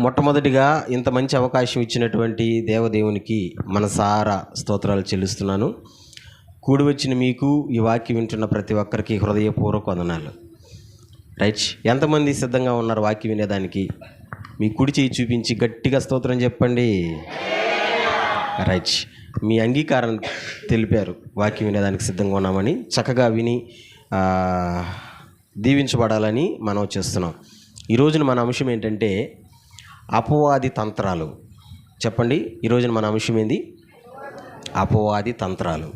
మొట్టమొదటిగా ఇంత మంచి అవకాశం ఇచ్చినటువంటి దేవదేవునికి మనసారా స్తోత్రాలు చెల్లిస్తున్నాను. కూడి వచ్చిన మీకు, ఈ వాక్యం వింటున్న ప్రతి ఒక్కరికి హృదయపూర్వక వందనాలు. రైట్, ఎంతమంది సిద్ధంగా ఉన్నారు వాక్యం వినేదానికి? మీ కుడి చేయి చూపించి గట్టిగా స్తోత్రం చెప్పండి. రైట్, మీ అంగీకారం తెలిపారు, వాక్యం వినేదానికి సిద్ధంగా ఉన్నామని. చక్కగా విని దీవించబడాలని మనం చేస్తున్నాం. ఈరోజున మన అంశం ఏంటంటే అపవాది తంత్రాలు. చెప్పండి, ఈరోజున మన అంశం ఏంది? అపవాది తంత్రాలు.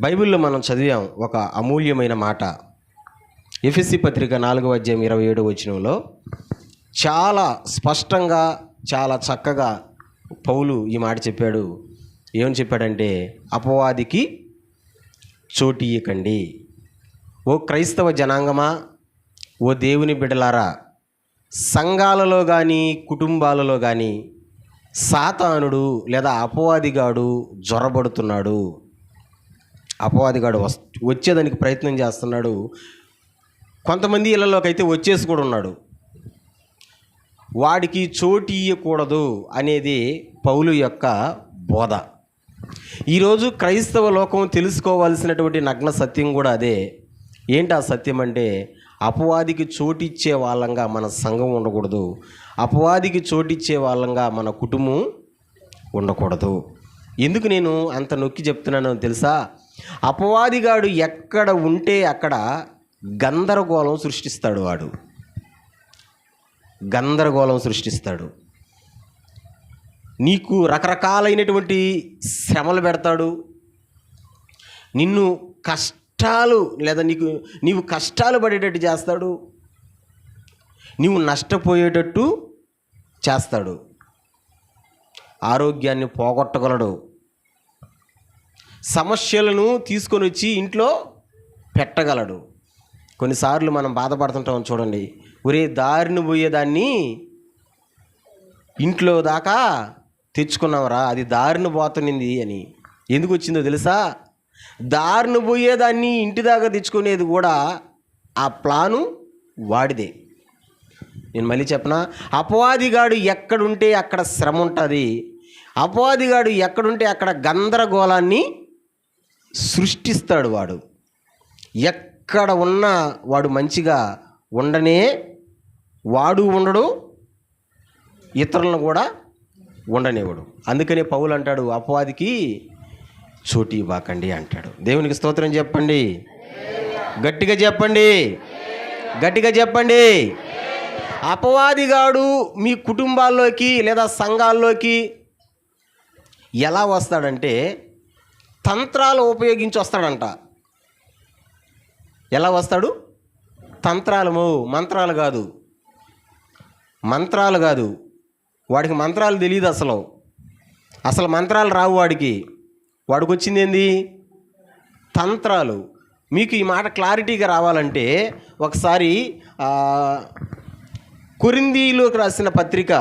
బైబిల్లో మనం చదివాం ఒక అమూల్యమైన మాట. ఎఫెసీ పత్రిక 4:27 చాలా స్పష్టంగా, చాలా చక్కగా పౌలు ఈ మాట చెప్పాడు. ఏమని చెప్పాడంటే, అపవాదికి చోటు ఇయ్యకండి. ఓ క్రైస్తవ జనాంగమా, ఓ దేవుని బిడ్డలారా, సంఘాలలో కానీ కుటుంబాలలో కానీ సాతానుడు లేదా అపవాదిగాడు జ్వరబడుతున్నాడు. అపవాదిగాడు వచ్చేదానికి ప్రయత్నం చేస్తున్నాడు. కొంతమంది ఇళ్లలోకి అయితే వచ్చేసి కూడా ఉన్నాడు. వాడికి చోటు ఇయ్యకూడదు అనేది పౌలు యొక్క బోధ. ఈరోజు క్రైస్తవ లోకం తెలుసుకోవాల్సినటువంటి నగ్న సత్యం కూడా అదే. ఏంటి ఆ సత్యం అంటే, అపవాదికి చోటిచ్చే వాళ్ళంగా మన సంఘం ఉండకూడదు, అపవాదికి చోటిచ్చే వాళ్ళంగా మన కుటుంబం ఉండకూడదు. ఎందుకు నేను అంత నొక్కి చెప్తున్నానో తెలుసా? అపవాదిగాడు ఎక్కడ ఉంటే అక్కడ గందరగోళం సృష్టిస్తాడు. వాడు గందరగోళం సృష్టిస్తాడు. నీకు రకరకాలైనటువంటి శ్రమలు పెడతాడు. నిన్ను కష్టాలు లేదా నీవు కష్టాలు పడేటట్టు చేస్తాడు. నీవు నష్టపోయేటట్టు చేస్తాడు. ఆరోగ్యాన్ని పోగొట్టగలడు. సమస్యలను తీసుకొని వచ్చి ఇంట్లో పెట్టగలడు. కొన్నిసార్లు మనం బాధపడుతుంటాం చూడండి, ఒరే దారిని పోయేదాన్ని ఇంట్లో దాకా తెచ్చుకున్నావురా, అది దారిని పోతునింది అని. ఎందుకు వచ్చిందో తెలుసా? దారిని పోయేదాన్ని ఇంటి దాకా తెచ్చుకునేది కూడా ఆ ప్లాను వాడిదే. నేను మళ్ళీ చెప్పనా, అపవాదిగాడు ఎక్కడుంటే అక్కడ శ్రమ ఉంటుంది. అపవాదిగాడు ఎక్కడుంటే అక్కడ గందరగోళాన్ని సృష్టిస్తాడు. వాడు ఎక్కడ ఉన్నా వాడు మంచిగా ఉండనే వాడు ఉండడు, ఇతరులను కూడా ఉండనివ్వడు. అందుకనే పౌలు అంటాడు, అపవాదికి చోటు ఇవ్వకండి అంటాడు. దేవునికి స్తోత్రం చెప్పండి, గట్టిగా చెప్పండి, గట్టిగా చెప్పండి. అపవాదిగాడు మీ కుటుంబాల్లోకి లేదా సంఘాల్లోకి ఎలా వస్తాడంటే, తంత్రాలు ఉపయోగించి వస్తాడంట. ఎలా వస్తాడు? తంత్రాలు, మంత్రాలు కాదు, మంత్రాలు కాదు. వాడికి మంత్రాలు తెలియదు. అసలు మంత్రాలు రావు వాడికి. వాడికి వచ్చింది ఏంది? తంత్రాలు. మీకు ఈ మాట క్లారిటీగా రావాలంటే ఒకసారి కొరింథీయులకు రాసిన పత్రిక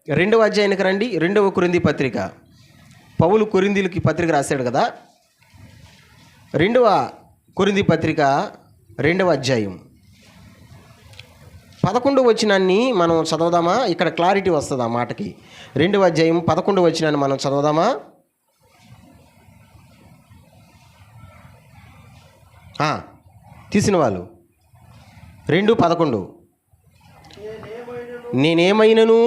2వ అధ్యాయానికి రండి. 2వ కొరింథీ పత్రిక. పౌలు కొరింథీయులకి పత్రిక రాశాడు కదా. 2వ కొరింథీ పత్రిక 2వ అధ్యాయం 11వ వచనాన్ని మనం చదవదామా? ఇక్కడ క్లారిటీ వస్తుంది ఆ మాటకి. 2వ అధ్యాయం 11వ వచనాన్ని మనం చదవదామా? తీసిన వాళ్ళు 2:11. నేనేమైనను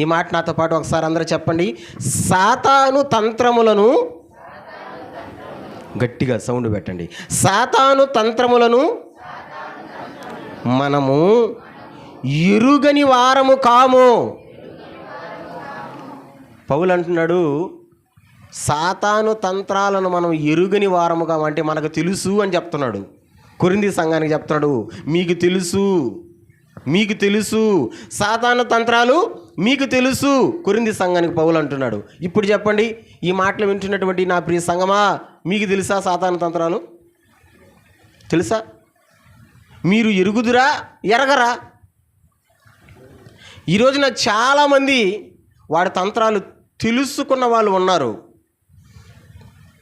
ఈ మాట నాతో పాటు ఒకసారి అందరూ చెప్పండి. సాతాను తంత్రములను, గట్టిగా సౌండ్ పెట్టండి. సాతాను తంత్రములను మనము ఎరుగని వారము కాము. పౌలు అంటున్నాడు, సాతాను తంత్రాలను మనం ఎరుగని వారము కాము అంటే మనకు తెలుసు అని చెప్తున్నాడు. కొరింథీ సంఘానికి చెప్తున్నాడు, మీకు తెలుసు, మీకు తెలుసు సాతాను తంత్రాలు, మీకు తెలుసు. కొరింథీ సంఘానికి పౌలు అంటున్నాడు. ఇప్పుడు చెప్పండి, ఈ మాటలు వింటున్నటువంటి నా ప్రియ సంఘమా, మీకు తెలుసా సాతాను తంత్రాలు? తెలుసా? మీరు ఎరుగుదురా ఎరగరా? ఈ రోజున చాలామంది వాడి తంత్రాలు తెలుసుకున్న వాళ్ళు ఉన్నారు.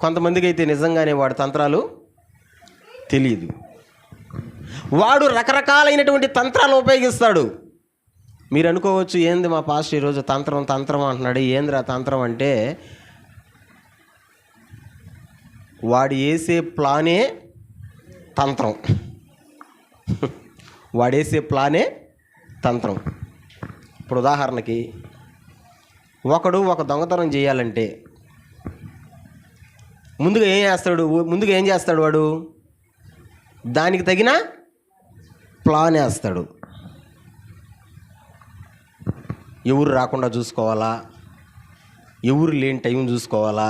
కొంతమందికి అయితే నిజంగానే వాడి తంత్రాలు తెలియదు. వాడు రకరకాలైనటువంటి తంత్రాలు ఉపయోగిస్తాడు. మీరు అనుకోవచ్చు, ఏంది మా పాస్టర్ ఈరోజు తంత్రం తంత్రం అంటున్నాడు, ఏందిరా తంత్రం అంటే, వాడు వేసే ప్లానే తంత్రం. వాడేసే ప్లానే తంత్రం. ఇప్పుడు ఉదాహరణకి ఒకడు ఒక దొంగతనం చేయాలంటే ముందుగా ఏం చేస్తాడు? వాడు దానికి తగిన ప్లాన్ వేస్తాడు. ఎవరు రాకుండా చూసుకోవాలా, ఎవరు లేని టైం చూసుకోవాలా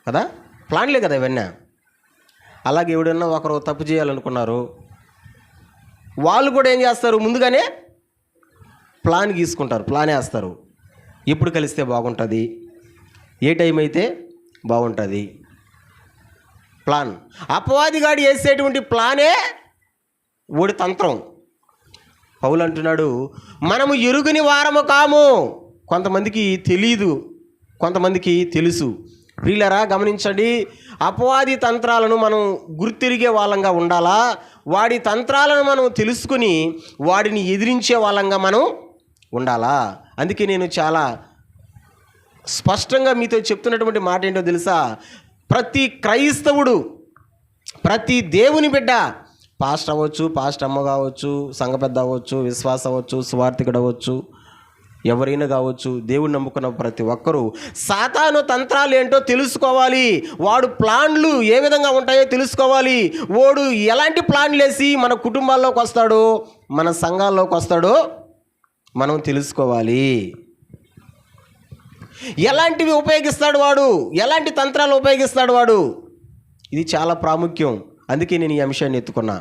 కదా, ప్లాన్లే కదా ఇవన్నీ. అలాగే ఎవడన్నా ఒకరు తప్పు చేయాలనుకున్నారు, వాళ్ళు కూడా ఏం చేస్తారు? ముందుగానే ప్లాన్ గీసుకుంటారు, ప్లాన్ వేస్తారు. ఎప్పుడు కలిస్తే బాగుంటుంది, ఏ టైం అయితే బాగుంటుంది, ప్లాన్. అపవాదిగాడు వేసేటువంటి ప్లానే ఓడి తంత్రం. పౌలు అంటున్నాడు, మనము ఎరుగని వారము కాము. కొంతమందికి తెలీదు, కొంతమందికి తెలుసు. ప్రియులారా గమనించండి, అపవాది తంత్రాలను మనం గుర్తిరిగే వాళ్ళంగా ఉండాలా, వాడి తంత్రాలను మనం తెలుసుకుని వాడిని ఎదిరించే వాళ్ళంగా మనం ఉండాలా. అందుకే నేను చాలా స్పష్టంగా మీతో చెప్తున్నటువంటి మాట ఏంటో తెలుసా? ప్రతి క్రైస్తవుడు, ప్రతి దేవుని బిడ్డ, పాస్టర్ అవ్వచ్చు, పాస్టర్ అమ్మ కావచ్చు, సంఘ పెద్ద అవ్వచ్చు, విశ్వాస అవ్వచ్చు, సువార్థికుడు అవ్వచ్చు, ఎవరైనా కావచ్చు, దేవుని నమ్ముకున్న ప్రతి ఒక్కరూ సాతాను తంత్రాలు ఏంటో తెలుసుకోవాలి. వాడు ప్లాన్లు ఏ విధంగా ఉంటాయో తెలుసుకోవాలి. వాడు ఎలాంటి ప్లాన్లు వేసి మన కుటుంబాల్లోకి వస్తాడో, మన సంఘాల్లోకి వస్తాడో మనం తెలుసుకోవాలి. ఎలాంటివి ఉపయోగిస్తాడు వాడు, ఎలాంటి తంత్రాలు ఉపయోగిస్తాడు వాడు, ఇది చాలా ప్రాముఖ్యం. అందుకే నేను ఈ అంశాన్ని ఎత్తుకున్నా.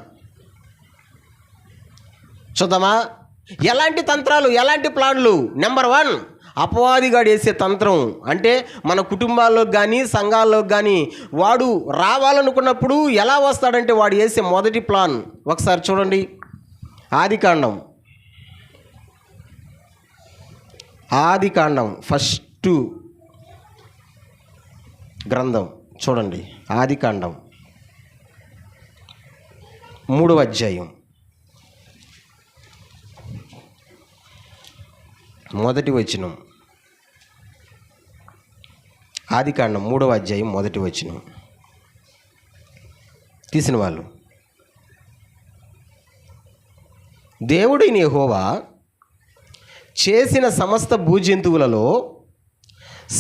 చూద్దామా? ఎలాంటి తంత్రాలు, ఎలాంటి ప్లాన్లు? నెంబర్ 1, అపవాదిగాడు వేసే తంత్రం అంటే మన కుటుంబాల్లోకి కానీ సంఘాల్లోకి కానీ వాడు రావాలనుకున్నప్పుడు ఎలా వస్తాడంటే, వాడు వేసే మొదటి ప్లాన్ ఒకసారి చూడండి. ఆదికాండం ఫస్ట్ గ్రంథం చూడండి. ఆదికాండం 3వ అధ్యాయం 1వ వచనం. ఆదికాండం 3వ అధ్యాయం 1వ వచనం. తీసిన వాళ్ళు, దేవుడైన యెహోవా చేసిన సమస్త భూజంతువులలో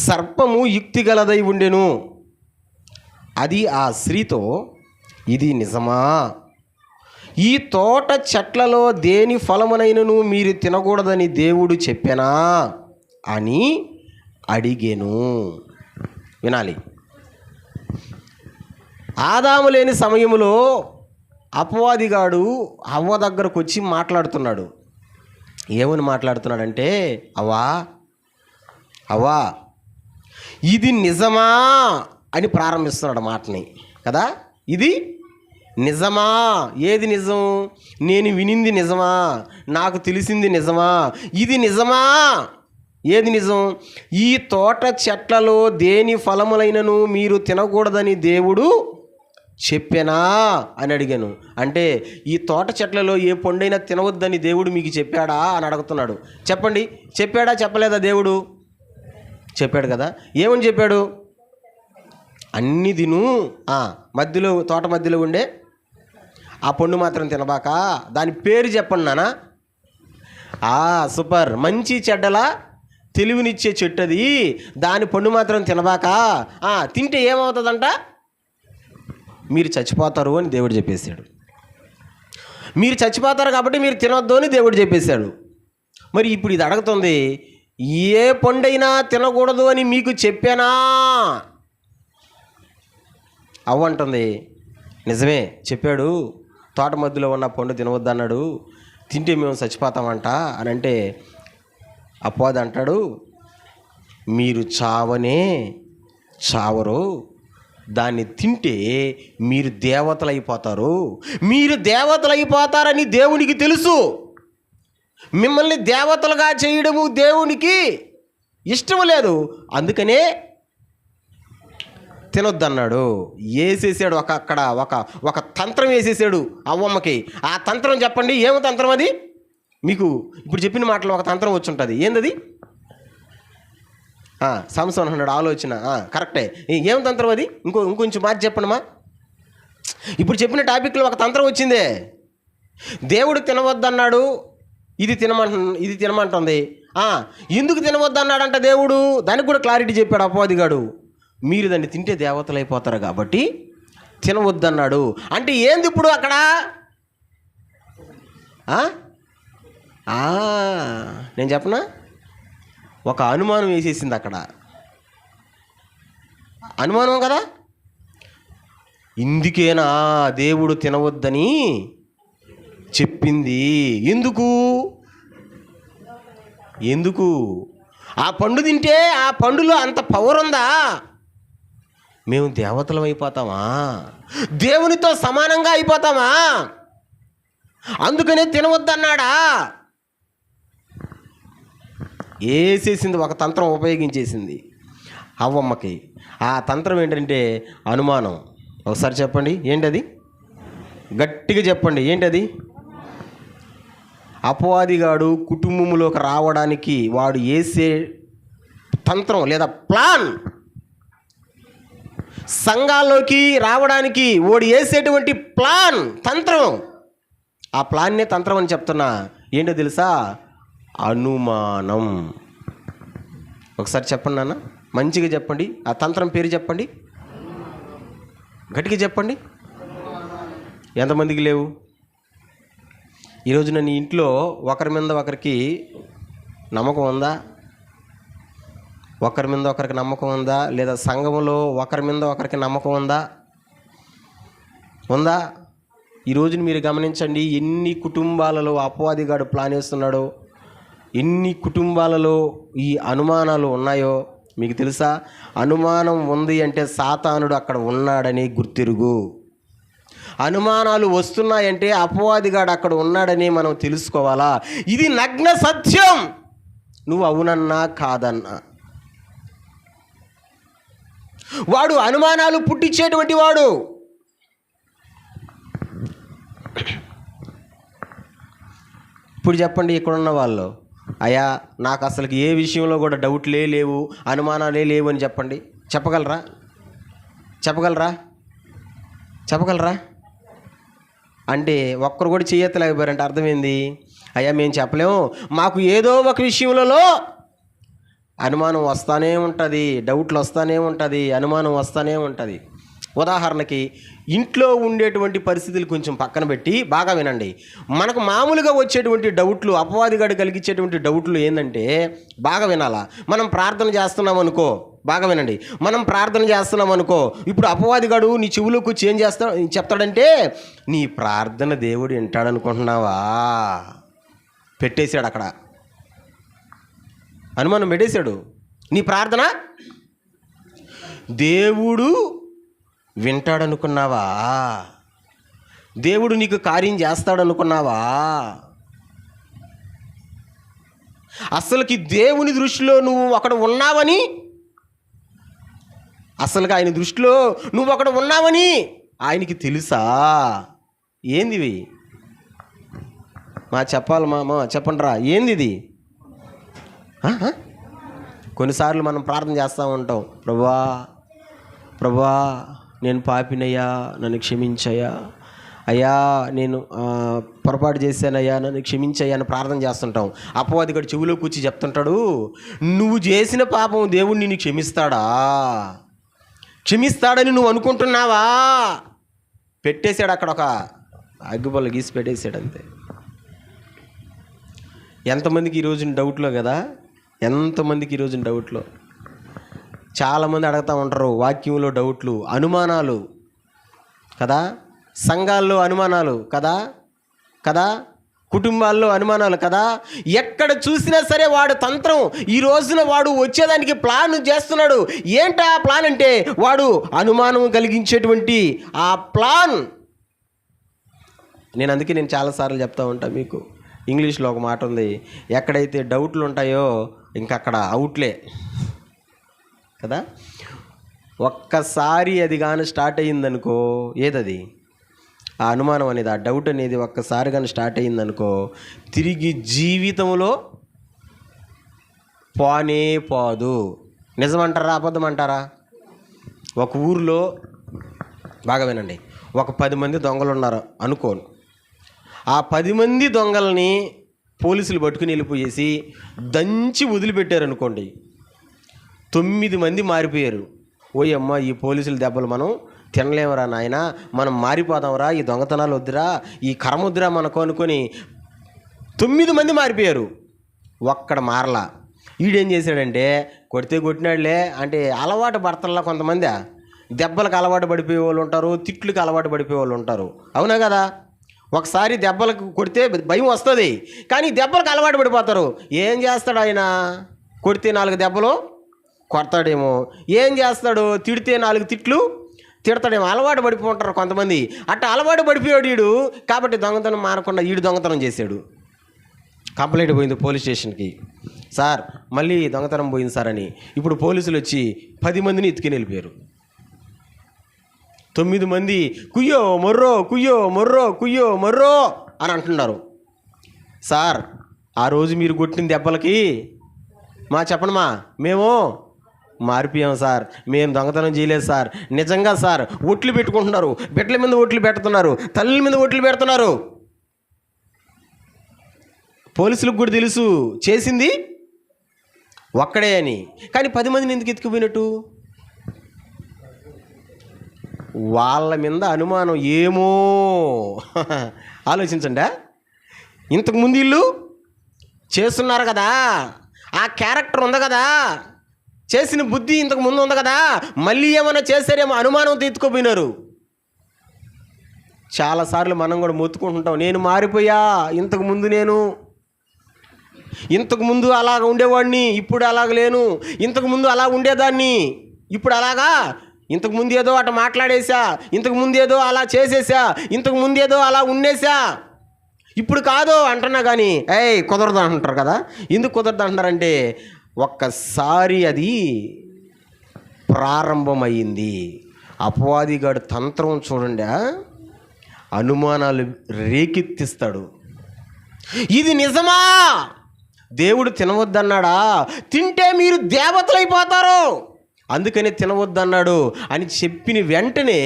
సర్పము యుక్తిగలదై ఉండెను. అది ఆ స్త్రీతో, ఇది నిజమా? ఈ తోట చెట్లలో దేని ఫలమునైనను మీరు తినకూడదని దేవుడు చెప్పెనా అని అడిగెను. వినాలి. ఆదాము లేని సమయంలో అపవాదిగాడు హవ్వ దగ్గరకు వచ్చి మాట్లాడుతున్నాడు. ఏమని మాట్లాడుతున్నాడంటే, అవ్వా ఇది నిజమా అని ప్రారంభిస్తున్నాడు మాటని కదా. ఇది నిజమా? ఏది నిజం? నేను వినింది నిజమా? నాకు తెలిసింది నిజమా? ఇది నిజమా? ఏది నిజం? ఈ తోట చెట్లలో దేని ఫలములైనను మీరు తినకూడదని దేవుడు చెప్పానా అని అడిగాను. అంటే ఈ తోట చెట్లలో ఏ పండైనా తినవద్దని దేవుడు మీకు చెప్పాడా అని అడుగుతున్నాడు. చెప్పండి, చెప్పాడా చెప్పలేదా? దేవుడు చెప్పాడు కదా. ఏమని చెప్పాడు? అన్ని తిను, మధ్యలో తోట మధ్యలో ఉండే ఆ పండు మాత్రం తినబాక. దాని పేరు చెప్పండి నాన్న. సూపర్, మంచి చెడ్డలా తెలివినిచ్చే చెట్టు అది, దాని పండు మాత్రం తినబాక. తింటే ఏమవుతుందంట? మీరు చచ్చిపోతారు అని దేవుడు చెప్పేశాడు. మీరు చచ్చిపోతారు కాబట్టి మీరు తినొద్దు అని దేవుడు చెప్పేశాడు. మరి ఇప్పుడు ఇది అడుగుతుంది, ఏ పండైనా తినకూడదు అని మీకు చెప్పానా? అవ్వంటుంది, నిజమే చెప్పాడు, తోట మధ్యలో ఉన్న పండు తినవద్దన్నాడు, తింటే మేము చచ్చిపోతామంట అని అంటే అపవాది అంటాడు, మీరు చావనే చావరు, దాన్ని తింటే మీరు దేవతలైపోతారు, మీరు దేవతలైపోతారని దేవునికి తెలుసు. మిమ్మల్ని దేవతలుగా చేయడము దేవునికి ఇష్టం లేదు, అందుకనే తినొద్దన్నాడు. వేసేసాడు అక్కడ ఒక తంత్రం వేసేసాడు అవ్వమ్మకి. ఆ తంత్రం చెప్పండి, ఏమి తంత్రం అది? మీకు ఇప్పుడు చెప్పిన మాటలో ఒక తంత్రం వచ్చి ఉంటుంది. ఏందది? సంసోన్ అన్నాడు ఆలోచన. కరెక్టే. ఏం తంత్రం అది? ఇంకొంచెం మాట చెప్పండి మా. ఇప్పుడు చెప్పిన టాపిక్లో ఒక తంత్రం వచ్చిందే. దేవుడు తినవద్దన్నాడు, ఇది తినమంటుంది. ఎందుకు తినవద్దన్నాడంట దేవుడు? దానికి కూడా క్లారిటీ చెప్పాడు అపవాదిగాడు. మీరు దాన్ని తింటే దేవతలు అయిపోతారు కాబట్టి తినవద్దన్నాడు. అంటే ఏంది ఇప్పుడు అక్కడ? నేను చెప్పనా, ఒక అనుమానం వేసేసింది అక్కడ. అనుమానం కదా, ఇందుకేనా దేవుడు తినవద్దని చెప్పింది? ఎందుకు ఆ పండు తింటే ఆ పండులో అంత పవర్ ఉందా? మేము దేవతలం అయిపోతామా? దేవునితో సమానంగా అయిపోతామా? అందుకనే తినవద్దన్నాడా? వేసేసింది, ఒక తంత్రం ఉపయోగించేసింది అవ్వమ్మకి. ఆ తంత్రం ఏంటంటే అనుమానం. ఒకసారి చెప్పండి, ఏంటది? గట్టిగా చెప్పండి, ఏంటది? అపవాదిగాడు కుటుంబంలోకి రావడానికి వాడు వేసే తంత్రం లేదా ప్లాన్, సంఘాల్లోకి రావడానికి వాడు వేసేటువంటి ప్లాన్, తంత్రం. ఆ ప్లాన్నే తంత్రం అని చెప్తున్నా. ఏంటో తెలుసా? అనుమానం. ఒకసారి చెప్పండి నాన్న, మంచిగా చెప్పండి. ఆ తంత్రం పేరు చెప్పండి, గట్టిగా చెప్పండి. ఎంతమందికి లేవు? ఈరోజు నన్ను ఇంట్లో ఒకరి మీద ఒకరికి నమ్మకం ఉందా? ఒకరి మీద ఒకరికి నమ్మకం ఉందా? లేదా సంఘంలో ఒకరి మీద ఒకరికి నమ్మకం ఉందా? ఈరోజు మీరు గమనించండి, ఎన్ని కుటుంబాలలో అపవాదిగాడు ప్లాన్ వేస్తున్నాడో, ఎన్ని కుటుంబాలలో ఈ అనుమానాలు ఉన్నాయో మీకు తెలుసా? అనుమానం ఉంది అంటే సాతానుడు అక్కడ ఉన్నాడని గుర్తిరుగు. అనుమానాలు వస్తున్నాయంటే అపవాదిగాడు అక్కడ ఉన్నాడని మనం తెలుసుకోవాలా. ఇది నగ్న సత్యం, నువ్వు అవునన్నా కాదన్నా. వాడు అనుమానాలు పుట్టించేటువంటి వాడు. ఇప్పుడు చెప్పండి, ఇక్కడున్న వాళ్ళు, అయ్యా నాకు అసలుకి ఏ విషయంలో కూడా డౌట్లే లేవు, అనుమానాలే లేవు అని చెప్పండి. చెప్పగలరా? అంటే ఒక్కరు కూడా చేయలేకపోయారంటే అర్థమైంది. అయ్యా మేము చెప్పలేము, మాకు ఏదో ఒక విషయంలో అనుమానం వస్తూనే ఉంటుంది, డౌట్లు వస్తూనే ఉంటుంది, అనుమానం వస్తూనే ఉంటుంది. ఉదాహరణకి ఇంట్లో ఉండేటువంటి పరిస్థితులు కొంచెం పక్కన పెట్టి బాగా వినండి. మనకు మామూలుగా వచ్చేటువంటి డౌట్లు, అపవాదిగాడు కలిగించేటువంటి డౌట్లు ఏంటంటే బాగా వినాలా. మనం ప్రార్థన చేస్తున్నాం అనుకో, బాగా వినండి. మనం ప్రార్థన చేస్తున్నాం అనుకో, ఇప్పుడు అపవాదిగాడు నీ చెవులోకి వచ్చి ఏం చెప్తాడంటే, నీ ప్రార్థన దేవుడు వింటాడనుకుంటున్నావా? పెట్టేశాడు అక్కడ, అనుమానం పెట్టేశాడు. నీ ప్రార్థన దేవుడు వింటాడనుకున్నావా? దేవుడు నీకు కార్యం చేస్తాడనుకున్నావా? అసలుకి దేవుని దృష్టిలో నువ్వు అక్కడ ఉన్నావని, అసలుకి ఆయన దృష్టిలో నువ్వు అక్కడ ఉన్నావని ఆయనకి తెలుసా? ఏంది మా చెప్పాలి మామ, చెప్పండి రా, ఏంది ఇది? కొన్నిసార్లు మనం ప్రార్థన చేస్తూ ఉంటాం, ప్రభువా నేను పాపినయ్యా, నన్ను క్షమించయ్యా, అయ్యా నేను పొరపాటు చేశానయ్యా, నన్ను క్షమించయ్యా అని ప్రార్థన చేస్తుంటాం. అపవాదిగాడు చెవిలో కూర్చి చెప్తుంటాడు, నువ్వు చేసిన పాపం దేవుడు నిన్ను క్షమిస్తాడని నువ్వు అనుకుంటున్నావా? పెట్టేశాడు అక్కడ, ఒక అగ్గిపొల్ల గీసి పెట్టేశాడు అంతే. ఎంతమందికి ఈరోజు డౌట్లో కదా, ఎంతమందికి ఈరోజు డౌట్లో. చాలామంది అడుగుతూ ఉంటారు వాక్యంలో డౌట్లు, అనుమానాలు కదా, సంఘాల్లో అనుమానాలు కదా. కుటుంబాల్లో అనుమానాలు కదా. ఎక్కడ చూసినా సరే వాడు తంత్రం. ఈ రోజున వాడు వచ్చేదానికి ప్లాన్ చేస్తున్నాడు. ఏంటా ప్లాన్ అంటే వాడు అనుమానం కలిగించేటువంటి ఆ ప్లాన్. అందుకే నేను చాలాసార్లు చెప్తా ఉంటాను మీకు. ఇంగ్లీష్లో ఒక మాట ఉంది, ఎక్కడైతే డౌట్లు ఉంటాయో ఇంకక్కడ అవుట్లే కదా. ఒక్కసారి అది కానీ స్టార్ట్ అయ్యిందనుకో, ఏదది ఆ అనుమానం అనేది, ఆ డౌట్ అనేది ఒక్కసారి కానీ స్టార్ట్ అయ్యిందనుకో, తిరిగి జీవితంలో పోనే పోదు. నిజమంటారా అబద్ధం అంటారా? ఒక ఊరిలో బాగా వినండి, ఒక 10 మంది దొంగలు ఉన్నారు అనుకోను. ఆ 10 మంది దొంగల్ని పోలీసులు పట్టుకుని వెళ్ళిపోయేసి దంచి వదిలిపెట్టారు అనుకోండి. 9 మంది మారిపోయారు. ఓయమ్మ, ఈ పోలీసుల దెబ్బలు మనం తినలేమరా నాయన, మనం మారిపోదాంరా, ఈ దొంగతనాలు వద్దురా, ఈ కర్మ వద్దురా మనకు అనుకొని 9 మంది మారిపోయారు. ఒక్కడ మారలా. ఈడేం చేశాడంటే, కొడితే కొట్టినాడులే అంటే అలవాటు పడతల్లా కొంతమంది దెబ్బలకు అలవాటు పడిపోయే వాళ్ళు ఉంటారు, తిట్లకు అలవాటు పడిపోయే వాళ్ళు ఉంటారు. అవునా కదా? ఒకసారి దెబ్బలకు కొడితే భయం వస్తుంది, కానీ దెబ్బలకు అలవాటు పడిపోతారు. ఏం చేస్తాడు ఆయన? కొడితే 4 దెబ్బలు కొడతాడేమో, ఏం చేస్తాడు? తిడితే 4 తిట్లు తిడతాడేమో. అలవాటు పడిపోతుంటారు కొంతమంది. అట్లా అలవాటు పడిపోయాడు వీడు. కాబట్టి దొంగతనం మారకుండా వీడు దొంగతనం చేశాడు. కంప్లైంట్ పోయింది పోలీస్ స్టేషన్కి. సార్ మళ్ళీ దొంగతనం పోయింది సార్ అని. ఇప్పుడు పోలీసులు వచ్చి 10 మందిని ఎత్తుకుని వెళ్ళిపోయారు. 9 మంది కుయ్యో మొర్రో కుయ్యో మొర్రో కుయ్యో మొర్రో అని అంటున్నారు. సార్ ఆ రోజు మీరు కొట్టిన దెబ్బలకి చెప్పండి మేము మారిపోయాం సార్, మేము దొంగతనం చేయలేదు సార్. నిజంగా సార్ ఒట్లు పెట్టుకుంటున్నారు, బిడ్డల మీద ఒట్లు పెడుతున్నారు, తల్లి మీద ఒట్లు పెడుతున్నారు. పోలీసులకు కూడా తెలుసు చేసింది ఒక్కడే అని. కానీ 10 మందిని ఎందుకు ఎత్తుకుపోయినట్టు? వాళ్ళ మీద అనుమానం ఏమో. ఆలోచించండి. ఇంతకుముందు వీళ్ళు చేస్తున్నారు కదా, ఆ క్యారెక్టర్ ఉంది కదా, చేసిన బుద్ధి ఇంతకు ముందు ఉంది కదా, మళ్ళీ ఏమైనా చేశారేమో అనుమానంతో ఎత్తుకోపోయినారు. చాలాసార్లు మనం కూడా మొత్తుకుంటుంటాం, నేను మారిపోయా, ఇంతకుముందు అలాగ ఉండేవాడిని, ఇప్పుడు అలాగ లేను, ఇంతకుముందు అలా ఉండేదాన్ని, ఇప్పుడు అలాగా, ఇంతకుముందు ఏదో అట్లా మాట్లాడేసా, ఇంతకుముందు ఏదో అలా చేసేసా, ఇంతకుముందు ఏదో అలా ఉండేసా, ఇప్పుడు కాదు అంటున్నా. కానీ కుదరదు అంటారు కదా. ఎందుకు కుదరదు అంటున్నారంటే, ఒక్కసారి అది ప్రారంభమైంది. అపవాదిగాడు తంత్రం చూడండి, అనుమానాలు రేకెత్తిస్తాడు. ఇది నిజమా? దేవుడు తినవద్దన్నాడా? తింటే మీరు దేవతలైపోతారు, అందుకని తినవద్దన్నాడు అని చెప్పిన వెంటనే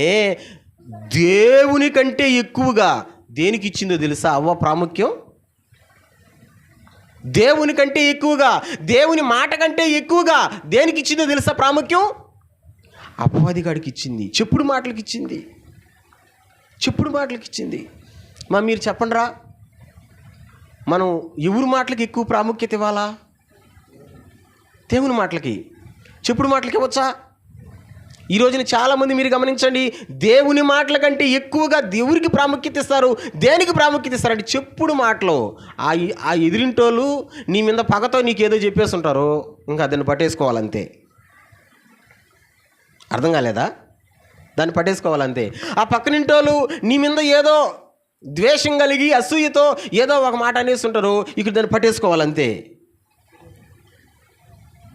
దేవుని కంటే ఎక్కువగా దేనికి ఇచ్చిందో తెలుసా అవ్వ ప్రాముఖ్యం? దేవుని కంటే ఎక్కువగా, దేవుని మాట కంటే ఎక్కువగా దేనికి ఇచ్చిందో తెలుసా ప్రాముఖ్యం? అపవాదిగాడికి ఇచ్చింది. చెప్పుడు మాటలకి ఇచ్చింది. మీరు చెప్పండి రా, మనం ఎవరి మాటలకి ఎక్కువ ప్రాముఖ్యత ఇవ్వాలా? దేవుని మాటలకి, చెప్పుడు మాటలకి ఇవ్వచ్చా? ఈ రోజున చాలామంది మీరు గమనించండి, దేవుని మాటల కంటే ఎక్కువగా దేవుడికి ప్రాముఖ్యత ఇస్తారు. దేనికి ప్రాముఖ్యత ఇస్తారంటే చెప్పుడు మాటలు. ఆ ఎదిరింటోళ్ళు నీ మీద పగతో నీకేదో చెప్పేసి ఉంటారు, ఇంకా దాన్ని పట్టేసుకోవాలంతే. అర్థం కాలేదా? దాన్ని పట్టేసుకోవాలంతే. ఆ పక్కనింటోళ్ళు నీ మీద ఏదో ద్వేషం కలిగి అసూయతో ఏదో ఒక మాట అనేసి ఉంటారు, ఇక్కడ దాన్ని పట్టేసుకోవాలంతే.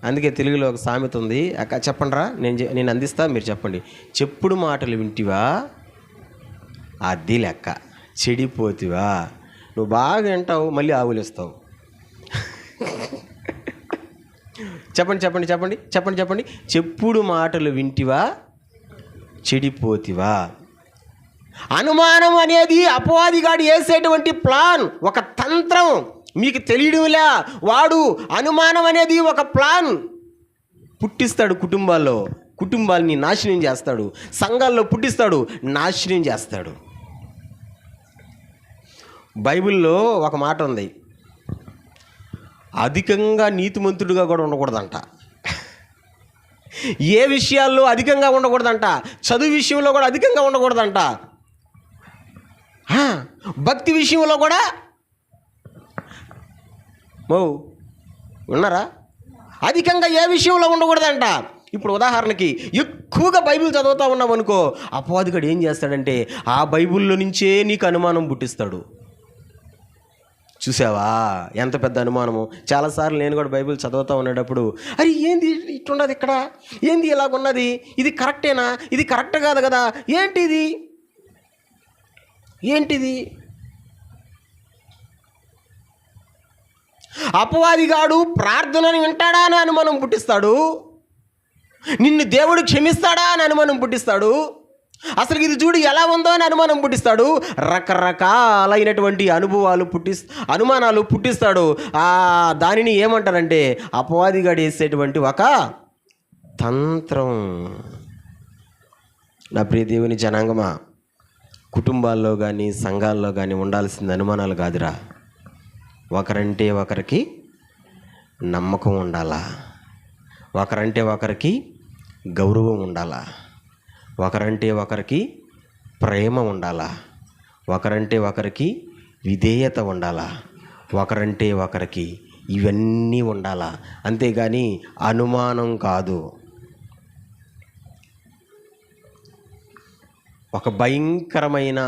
అందుకే తెలుగులో ఒక సామెత ఉంది, అక్క చెప్పండి రా, నేను అందిస్తా, మీరు చెప్పండి. చెప్పుడు మాటలు వింటివా అది లెక్క, చెడిపోతివా. నువ్వు బాగా వింటావు, మళ్ళీ ఆవులిస్తావు. చెప్పండి. చెప్పుడు మాటలు వింటివా చెడిపోతివా. అనుమానం అనేది అపవాదిగాడు వేసేటువంటి ప్లాన్, ఒక తంత్రం. మీకు తెలియడంలే, వాడు అనుమానం అనేది ఒక ప్లాన్ పుట్టిస్తాడు. కుటుంబాలని నాశనం చేస్తాడు, సంఘాల్లో పుట్టిస్తాడు, నాశనం చేస్తాడు. బైబిల్లో ఒక మాట ఉంది, అధికంగా నీతిమంతుడిగా కూడా ఉండకూడదంట. ఏ విషయాల్లో అధికంగా ఉండకూడదంట, చదువు విషయంలో కూడా అధికంగా ఉండకూడదంట, భక్తి విషయంలో కూడా ఉన్నారా? అధికంగా ఏ విషయంలో ఉండకూడదంట. ఇప్పుడు ఉదాహరణకి ఎక్కువగా బైబిల్ చదువుతూ ఉన్నాం అనుకో, అపవాదిగాడు ఏం చేస్తాడంటే ఆ బైబిల్లో నుంచే నీకు అనుమానం పుట్టిస్తాడు. చూసావా ఎంత పెద్ద అనుమానము? చాలాసార్లు నేను కూడా బైబిల్ చదువుతూ ఉండేటప్పుడు, అరే ఏంది ఇట్లున్నది, ఇక్కడ ఏంది ఇలాగున్నది, ఇది కరెక్టేనా, ఇది కరెక్ట్ కాదు కదా, ఏంటిది అపవాదిగాడు ప్రార్థనను వింటాడా అని అనుమానం పుట్టిస్తాడు, నిన్ను దేవుడు క్షమిస్తాడా అని అనుమానం పుట్టిస్తాడు, అసలు ఇది చూడు ఎలా ఉందో అని అనుమానం పుట్టిస్తాడు, రకరకాలైనటువంటి అనుమానాలు పుట్టిస్తాడు. దానిని ఏమంటారంటే అపవాదిగాడు వేసేటువంటి ఒక తంత్రం. నా ప్రియ దేవుని జనాంగమా, కుటుంబాల్లో కానీ సంఘాల్లో కానీ ఉండాల్సిన అనుమానాలు కాదురా. ఒకరంటే ఒకరికి నమ్మకం ఉండాలా, ఒకరంటే ఒకరికి గౌరవం ఉండాలా, ఒకరంటే ఒకరికి ప్రేమ ఉండాలా, ఒకరంటే ఒకరికి విధేయత ఉండాలా, ఒకరంటే ఒకరికి ఇవన్నీ ఉండాలా. అంతేగాని అనుమానం కాదు. ఒక భయంకరమైన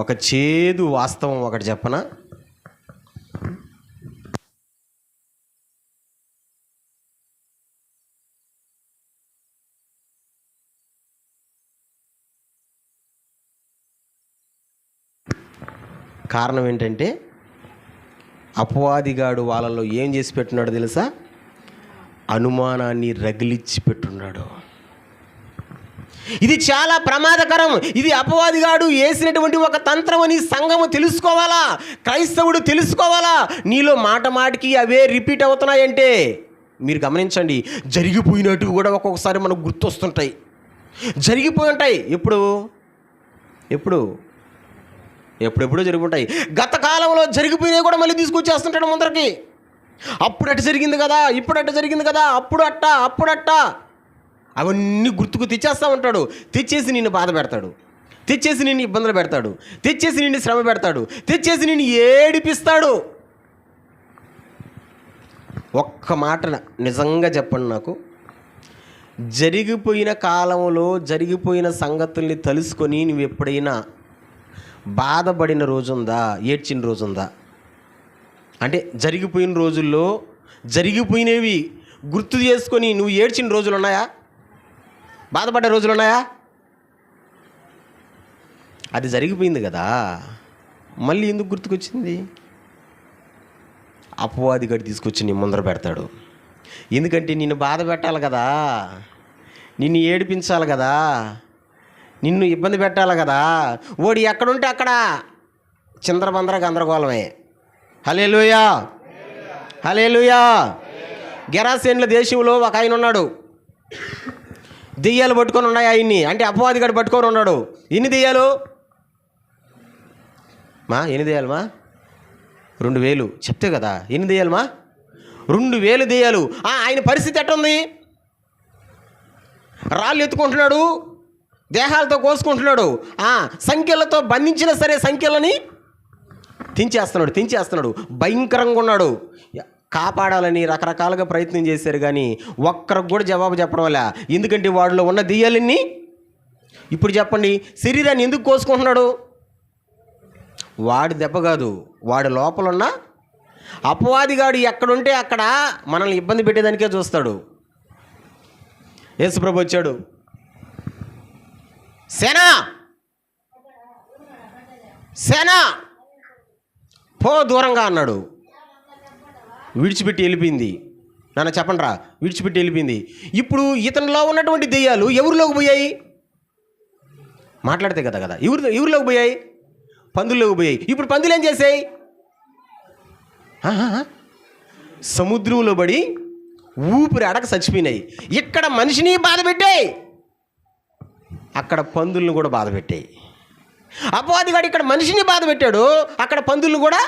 ఒక చేదు వాస్తవం ఒకటి చెప్పనా? కారణం ఏంటంటే అపవాదిగాడు వాళ్ళలో ఏం చేసి పెట్టున్నాడో తెలుసా? అనుమానాన్ని రగిలిచ్చి పెట్టున్నాడు. ఇది చాలా ప్రమాదకరం. ఇది అపవాదిగాడు వేసినటువంటి ఒక తంత్రం అని సంఘము తెలుసుకోవాలా, క్రైస్తవుడు తెలుసుకోవాలా. నీలో మాట మాటికి అవే రిపీట్ అవుతున్నాయంటే మీరు గమనించండి, జరిగిపోయినట్టు కూడా ఒక్కొక్కసారి మనకు గుర్తొస్తుంటాయి. జరిగిపోయి ఉంటాయి. ఎప్పుడెప్పుడో జరుగుంటాయి. గత కాలంలో జరిగిపోయినవి కూడా మళ్ళీ తీసుకొచ్చేస్తుంటాడు ముందరికి. అప్పుడు అట్ట జరిగింది కదా, ఇప్పుడు అట్ట జరిగింది కదా, అప్పుడు అట్ట అవన్నీ గుర్తుకు తెచ్చేస్తూ ఉంటాడు. తెచ్చేసి నిన్ను బాధ పెడతాడు, తెచ్చేసి నిన్ను ఇబ్బందులు పెడతాడు, తెచ్చేసి నిన్ను శ్రమ పెడతాడు, తెచ్చేసి నిన్ను ఏడిపిస్తాడు. ఒక్క మాట నిజంగా చెప్పండి నాకు, జరిగిపోయిన కాలంలో జరిగిపోయిన సంగతుల్ని తెలుసుకొని నువ్వు ఎప్పుడైనా బాధపడిన రోజుందా, ఏడ్చిన రోజుందా? అంటే జరిగిపోయిన రోజుల్లో జరిగిపోయినవి గుర్తు చేసుకొని నువ్వు ఏడ్చిన రోజులు ఉన్నాయా? బాధపడ్డ రోజులు ఉన్నాయా? అది జరిగిపోయింది కదా, మళ్ళీ ఎందుకు గుర్తుకొచ్చింది? అపవాదిగాడు తీసుకొచ్చి నీ ముందర పెడతాడు. ఎందుకంటే నిన్ను బాధ పెట్టాలి కదా, నిన్ను ఏడిపించాలి కదా, నిన్ను ఇబ్బంది పెట్టాలి కదా. ఓడి ఎక్కడుంటే అక్కడ చిందరబందర గందరగోళమే. హల్లెలూయా, హల్లెలూయా. గెరాసేనుల దేశంలో ఒక ఆయన ఉన్నాడు. దెయ్యాలు పట్టుకొని ఉన్నాయి ఆయన్ని, అంటే అపవాదిగాడు పట్టుకొని ఉన్నాడు. ఎన్ని దెయ్యాలు ఎన్ని దెయ్యాలు 2000 చెప్తే కదా, ఎన్ని దెయ్యాలు 2000 దెయ్యాలు. ఆయన పరిస్థితి ఎట్టుంది? రాళ్ళు ఎత్తుకుంటున్నాడు, దేహాలతో కోసుకుంటున్నాడు, సంఖ్యలతో బంధించినా సరే సంఖ్యలని తెంచేస్తున్నాడు. భయంకరంగా ఉన్నాడు. కాపాడాలని రకరకాలుగా ప్రయత్నం చేశారు కానీ ఒక్కరికి కూడా జవాబు చెప్పడం వల్ల. ఎందుకంటే వాడిలో ఉన్న దెయ్యాలన్నీ, ఇప్పుడు చెప్పండి, శరీరాన్ని ఎందుకు కోసుకుంటున్నాడు? వాడి దెబ్బ కాదు, వాడి లోపల ఉన్న అపవాదిగాడు ఎక్కడుంటే అక్కడ మనల్ని ఇబ్బంది పెట్టేదానికే చూస్తాడు. యేసుప్రభు వచ్చాడు, సేనా పో దూరంగా అన్నాడు. విడిచిపెట్టి వెళ్ళిపోయింది. నాన్న చెప్పండి రా, విడిచిపెట్టి వెళ్ళిపోయింది. ఇప్పుడు ఇతనిలో ఉన్నటువంటి దెయ్యాలు ఎవరిలోకి పోయాయి? మాట్లాడితే కదా ఎవరిలోకి పోయాయి? పందుల్లోకి పోయాయి. ఇప్పుడు పందులు ఏం చేసాయి? సముద్రంలో పడి ఊపిరి అడక చచ్చిపోయినాయి. ఇక్కడ మనిషిని బాధ పెట్టాయి, అక్కడ పందులను కూడా బాధ పెట్టాయి. అపవాదిగాడు ఇక్కడ మనిషిని బాధ పెట్టాడు, అక్కడ పందులను కూడా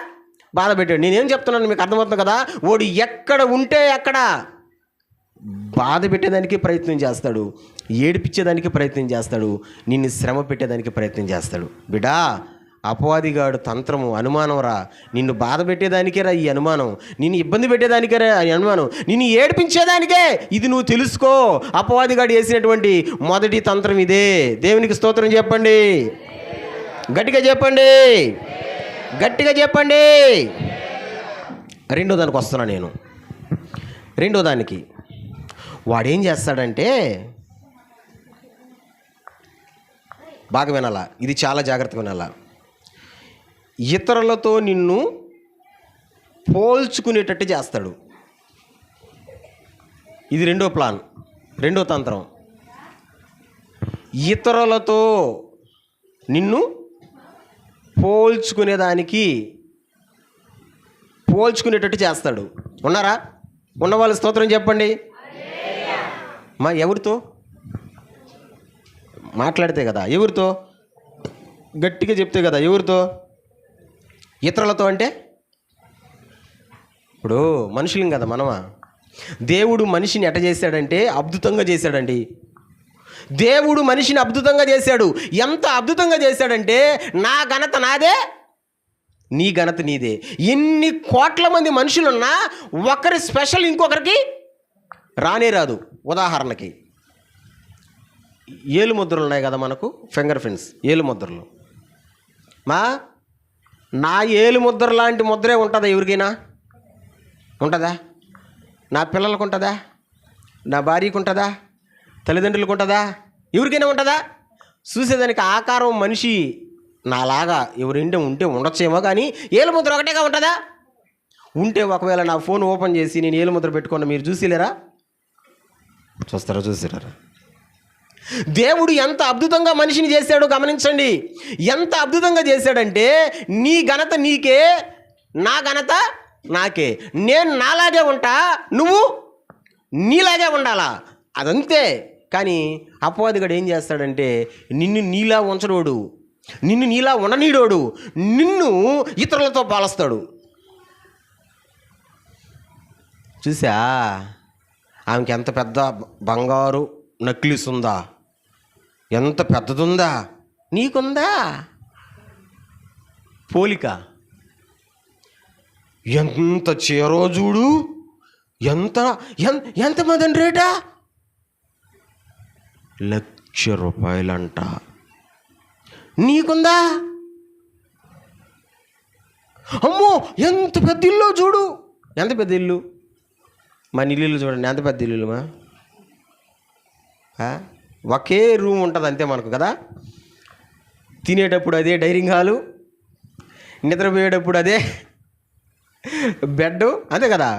బాధ పెట్టాడు. నేనేం చెప్తున్నాను మీకు అర్థమవుతుంది కదా? వాడు ఎక్కడ ఉంటే అక్కడ బాధ పెట్టేదానికి ప్రయత్నం చేస్తాడు, ఏడిపించేదానికి ప్రయత్నం చేస్తాడు, నిన్ను శ్రమ పెట్టేదానికి ప్రయత్నం చేస్తాడు. బిడ్డా, అపవాదిగాడు తంత్రము, అనుమానం రా, నిన్ను బాధ పెట్టేదానికే రా ఈ అనుమానం, నిన్ను ఇబ్బంది పెట్టేదానికే రా ఈ అనుమానం, నిన్ను ఏడిపించేదానికే ఇది, నువ్వు తెలుసుకో. అపవాదిగాడు వేసినటువంటి మొదటి తంత్రం ఇదే. దేవునికి స్తోత్రం చెప్పండి, గట్టిగా చెప్పండి, గట్టిగా చెప్పండి. రెండో దానికి వస్తున్నా నేను. రెండో దానికి వాడేం చేస్తాడంటే, బాగా వినాలా, ఇది చాలా జాగ్రత్తగా వినాలా, ఇతరులతో నిన్ను పోల్చుకునేటట్టు చేస్తాడు. ఇది రెండో ప్లాన్, రెండో తంత్రం. ఇతరులతో నిన్ను పోల్చుకునేటట్టు చేస్తాడు. ఉన్నారా? ఉన్నవాళ్ళు స్తోత్రం చెప్పండి. ఎవరితో మాట్లాడితే కదా, ఎవరితో గట్టిగా చెప్తే కదా, ఎవరితో? ఇతరులతో అంటే ఇప్పుడు మనుషులం కదా మనమా. దేవుడు మనిషిని ఎట్ట చేశాడంటే అద్భుతంగా చేశాడండి. దేవుడు మనిషిని అద్భుతంగా చేశాడు. ఎంత అద్భుతంగా చేశాడంటే, నా ఘనత నాదే, నీ ఘనత నీదే. ఎన్ని కోట్ల మంది మనుషులున్నా ఒకరి స్పెషల్ ఇంకొకరికి రానే రాదు. ఉదాహరణకి ఏలు ముద్రలు ఉన్నాయి కదా మనకు, ఫింగర్ ప్రింట్స్, ఏలు ముద్రలు. నా ఏలు ముద్ర లాంటి ముద్రే ఉంటుందా ఎవరికైనా? ఉంటుందా? నా పిల్లలకు ఉంటుందా? నా భార్యకు ఉంటుందా? తల్లిదండ్రులకు ఉంటుందా? ఎవరికైనా ఉంటుందా? చూసేదానికి ఆకారం మనిషి నాలాగా ఎవరింటే ఉంటే ఉండొచ్చేమో, కానీ ఏలు ముద్ర ఒకటేగా ఉంటుందా? ఉంటే ఒకవేళ నా ఫోన్ ఓపెన్ చేసి నేను ఏలు ముద్ర పెట్టుకున్నా, మీరు చూసిలేరా? చూసిరారా? దేవుడు ఎంత అద్భుతంగా మనిషిని చేశాడో గమనించండి. ఎంత అద్భుతంగా చేశాడంటే, నీ ఘనత నీకే, నా ఘనత నాకే. నేను నాలాగే ఉంటా, నువ్వు నీలాగే ఉండాలా, అదంతే. కానీ అపవాదిగాడు ఏం చేస్తాడంటే, నిన్ను నీలా ఉంచడోడు, నిన్ను నీలా ఉండనీడోడు, నిన్ను ఇతరులతో పాలుస్తాడు. చూసా, ఆమెకి ఎంత పెద్ద బంగారు నక్లిస్ ఉందా, ఎంత పెద్దదుందా, నీకుందా? పోలిక. ఎంత చీరో చూడు, ఎంత మదన్ రేటా, ₹1,00,000 నీకుందా? అమ్మో ఎంత పెద్ద ఇల్లు చూడు, ఎంత పెద్ద ఇల్లు. మా ఇల్లు చూడండి, ఎంత పెద్ద ఇల్లు. ఒకే రూమ్ ఉంటుంది అంతే మనకు కదా. తినేటప్పుడు అదే డైనింగ్ హాలు, నిద్రపోయేటప్పుడు అదే బెడ్, అంతే కదా.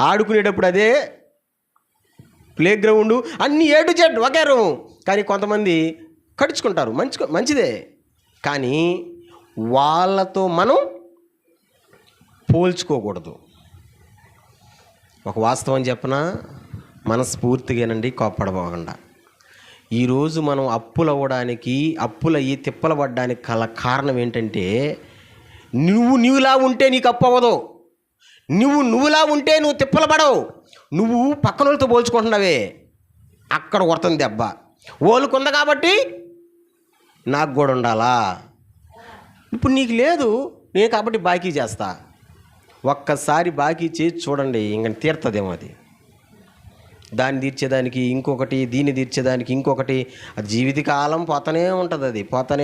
ఆడుకునేటప్పుడు అదే ప్లే గ్రౌండు, అన్నీ A to Z okay room. కానీ కొంతమంది కడుచుకుంటారు, మంచిదే. కానీ వాళ్ళతో మనం పోల్చుకోకూడదు. ఒక వాస్తవం చెప్పనా, మనస్ఫూర్తిగానండి, కోప్పడబోకుండా. ఈరోజు మనం అప్పులయ్యి తిప్పలు పడ్డానికి కారణం ఏంటంటే, నువ్వులా ఉంటే నీకు అప్పు అవ్వదు, నువ్వులా ఉంటే నువ్వు తిప్పలు పడవు. నువ్వు పక్కన వాళ్ళతో పోల్చుకుంటున్నావే, అక్కడ కొడుతుంది దెబ్బ. వాళ్ళకుంది కాబట్టి నాకు కూడా ఉండాలా. ఇప్పుడు నీకు లేదు, నేను కాబట్టి బాకీ చేస్తా. ఒక్కసారి బాకీ చేసి చూడండి, ఇంక తీరుతుందేమో అది. దాన్ని తీర్చేదానికి ఇంకొకటి, దీన్ని తీర్చేదానికి ఇంకొకటి, జీవితకాలం పోతూనే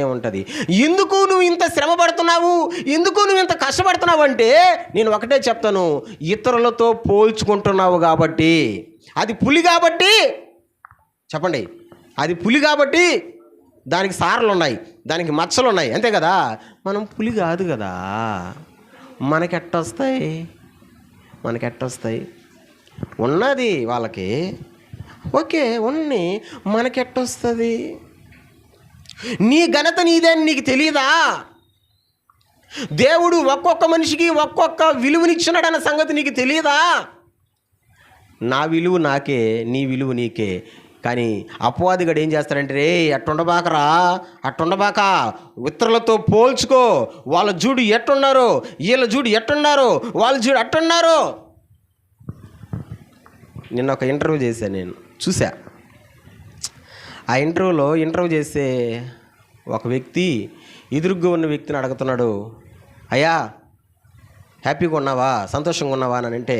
ఉంటుంది. ఎందుకు నువ్వు ఇంత శ్రమ పడుతున్నావు, ఎందుకు నువ్వు ఇంత కష్టపడుతున్నావు అంటే, నేను ఒకటే చెప్తాను, ఇతరులతో పోల్చుకుంటున్నావు కాబట్టి. అది పులి కాబట్టి, చెప్పండి, అది పులి కాబట్టి దానికి సారలు ఉన్నాయి, దానికి మచ్చలు ఉన్నాయి, అంతే కదా. మనం పులి కాదు కదా, మనకెట్టొస్తాయి? ఉన్నది వాళ్ళకి, ఓకే, మనకెట్టొస్తుంది? నీ ఘనత నీదే అని నీకు తెలియదా? దేవుడు ఒక్కొక్క మనిషికి ఒక్కొక్క విలువనిచ్చినాడన్న సంగతి నీకు తెలియదా? నా విలువ నాకే, నీ విలువ నీకే. కానీ అపవాదిగాడు ఏం చేస్తాడంటే, రే అట్టుండబాక, ఇతరులతో పోల్చుకో, వాళ్ళ చూడు ఎట్టున్నారో, వీళ్ళ చూడు ఎట్టున్నారో, వాళ్ళ చూడు అట్టున్నారో. నిన్న ఒక ఇంటర్వ్యూ చేశాను, నేను చూసా. ఆ ఇంటర్వ్యూ చేసే ఒక వ్యక్తి ఎదురుగ్గా ఉన్న వ్యక్తిని అడుగుతున్నాడు, అయ్యా హ్యాపీగా ఉన్నావా, సంతోషంగా ఉన్నావా అని అంటే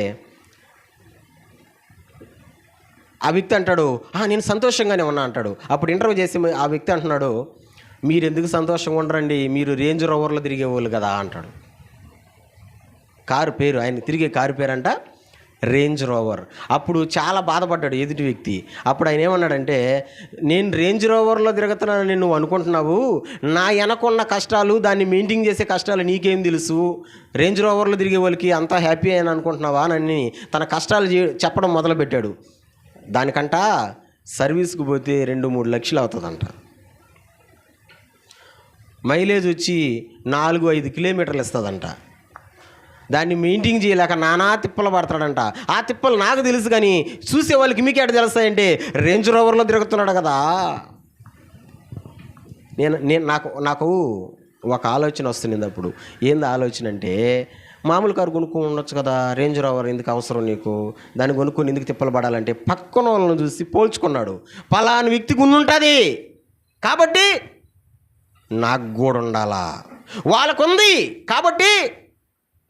ఆ వ్యక్తి అంటాడు, నేను సంతోషంగానే ఉన్నా అంటాడు. అప్పుడు ఇంటర్వ్యూ చేసి ఆ వ్యక్తి అంటున్నాడు, మీరు ఎందుకు సంతోషంగా ఉండరండి, మీరు రేంజ్ రోవర్లో తిరిగేవాళ్ళు కదా అంటాడు. కారు పేరు, ఆయన తిరిగే కారు పేరంట రేంజ్ రోవర్. అప్పుడు చాలా బాధపడ్డాడు ఎదుటి వ్యక్తి. అప్పుడు ఆయన ఏమన్నాడంటే, నేను రేంజ్ రోవర్లో తిరుగుతున్నానని నువ్వు అనుకుంటున్నావు, నా వెనకున్న కష్టాలు, దాన్ని మెయింటైన్ చేసే కష్టాలు నీకేం తెలుసు, రేంజ్ రోవర్లో తిరిగే వాళ్ళకి అంతా హ్యాపీ అని అనుకుంటున్నావా అని తన కష్టాలు చెప్పడం మొదలుపెట్టాడు. దానికంట సర్వీస్కి పోతే 2-3 లక్షలు అవుతుందంట. మైలేజ్ వచ్చి 4-5 కిలోమీటర్లు ఇస్తుందంట. దాన్ని మెయింటైన్ చేయలేక నానా తిప్పలు పడతాడంట. ఆ తిప్పలు నాకు తెలుసు, కానీ చూసే వాళ్ళకి మీకు ఎక్కడ తెలుస్తాయంటే రేంజ్ రోవర్లో తిరుగుతున్నాడు కదా. నేను నాకు ఒక ఆలోచన వస్తుంది అప్పుడు. ఏంది ఆలోచన అంటే, మామూలు కారు కొనుక్కొని ఉండొచ్చు కదా, రేంజ్ రోవర్ ఎందుకు అవసరం నీకు, దాన్ని కొనుక్కొని ఎందుకు తిప్పలు పడాలంటే పక్కన వాళ్ళని చూసి పోల్చుకున్నాడు. పలానా వ్యక్తికి ఉంటుంది కాబట్టి నాకు కూడా ఉండాలా, వాళ్ళకుంది కాబట్టి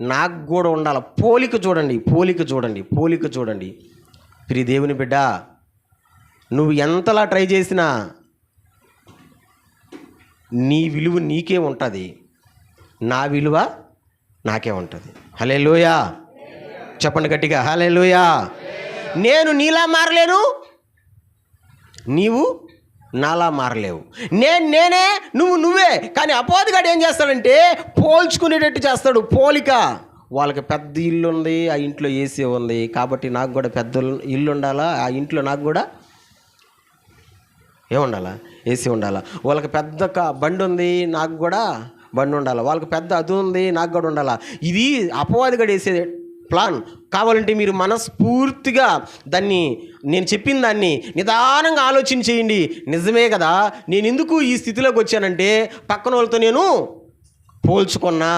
నాకు కూడా ఉండాల. పోలిక చూడండి. ప్రియ దేవుని బిడ్డ, నువ్వు ఎంతలా ట్రై చేసినా నీ విలువ నీకే ఉంటుంది, నా విలువ నాకే ఉంటుంది. హల్లెలూయా చెప్పండి గట్టిగా, హల్లెలూయా. నేను నీలా మారలేను, నీవు నాలా మారలేవు. నేనే, నువ్వే. కానీ అపోదిగాడు ఏం చేస్తాడంటే పోల్చుకునేటట్టు చేస్తాడు. పోలిక. వాళ్ళకి పెద్ద ఇల్లు ఉంది, ఆ ఇంట్లో ఏసీ ఉంది, కాబట్టి నాకు కూడా పెద్ద ఇల్లు ఉండాలా, ఆ ఇంట్లో నాకు కూడా ఏముండాలా, ఏసీ ఉండాలా. వాళ్ళకి పెద్ద బండి ఉంది, నాకు కూడా బండి ఉండాలా. వాళ్ళకి పెద్ద అది ఉంది, నాకు కూడా ఉండాలా. ఇది అపవాదిగాడు వేసే ప్లాన్. కావాలంటే మీరు మనస్ఫూర్తిగా దాన్ని, నేను చెప్పిన దాన్ని నిదానంగా ఆలోచన చేయండి. నిజమే కదా, నేను ఎందుకు ఈ స్థితిలోకి వచ్చానంటే పక్కన వాళ్ళతో నేను పోల్చుకున్నా,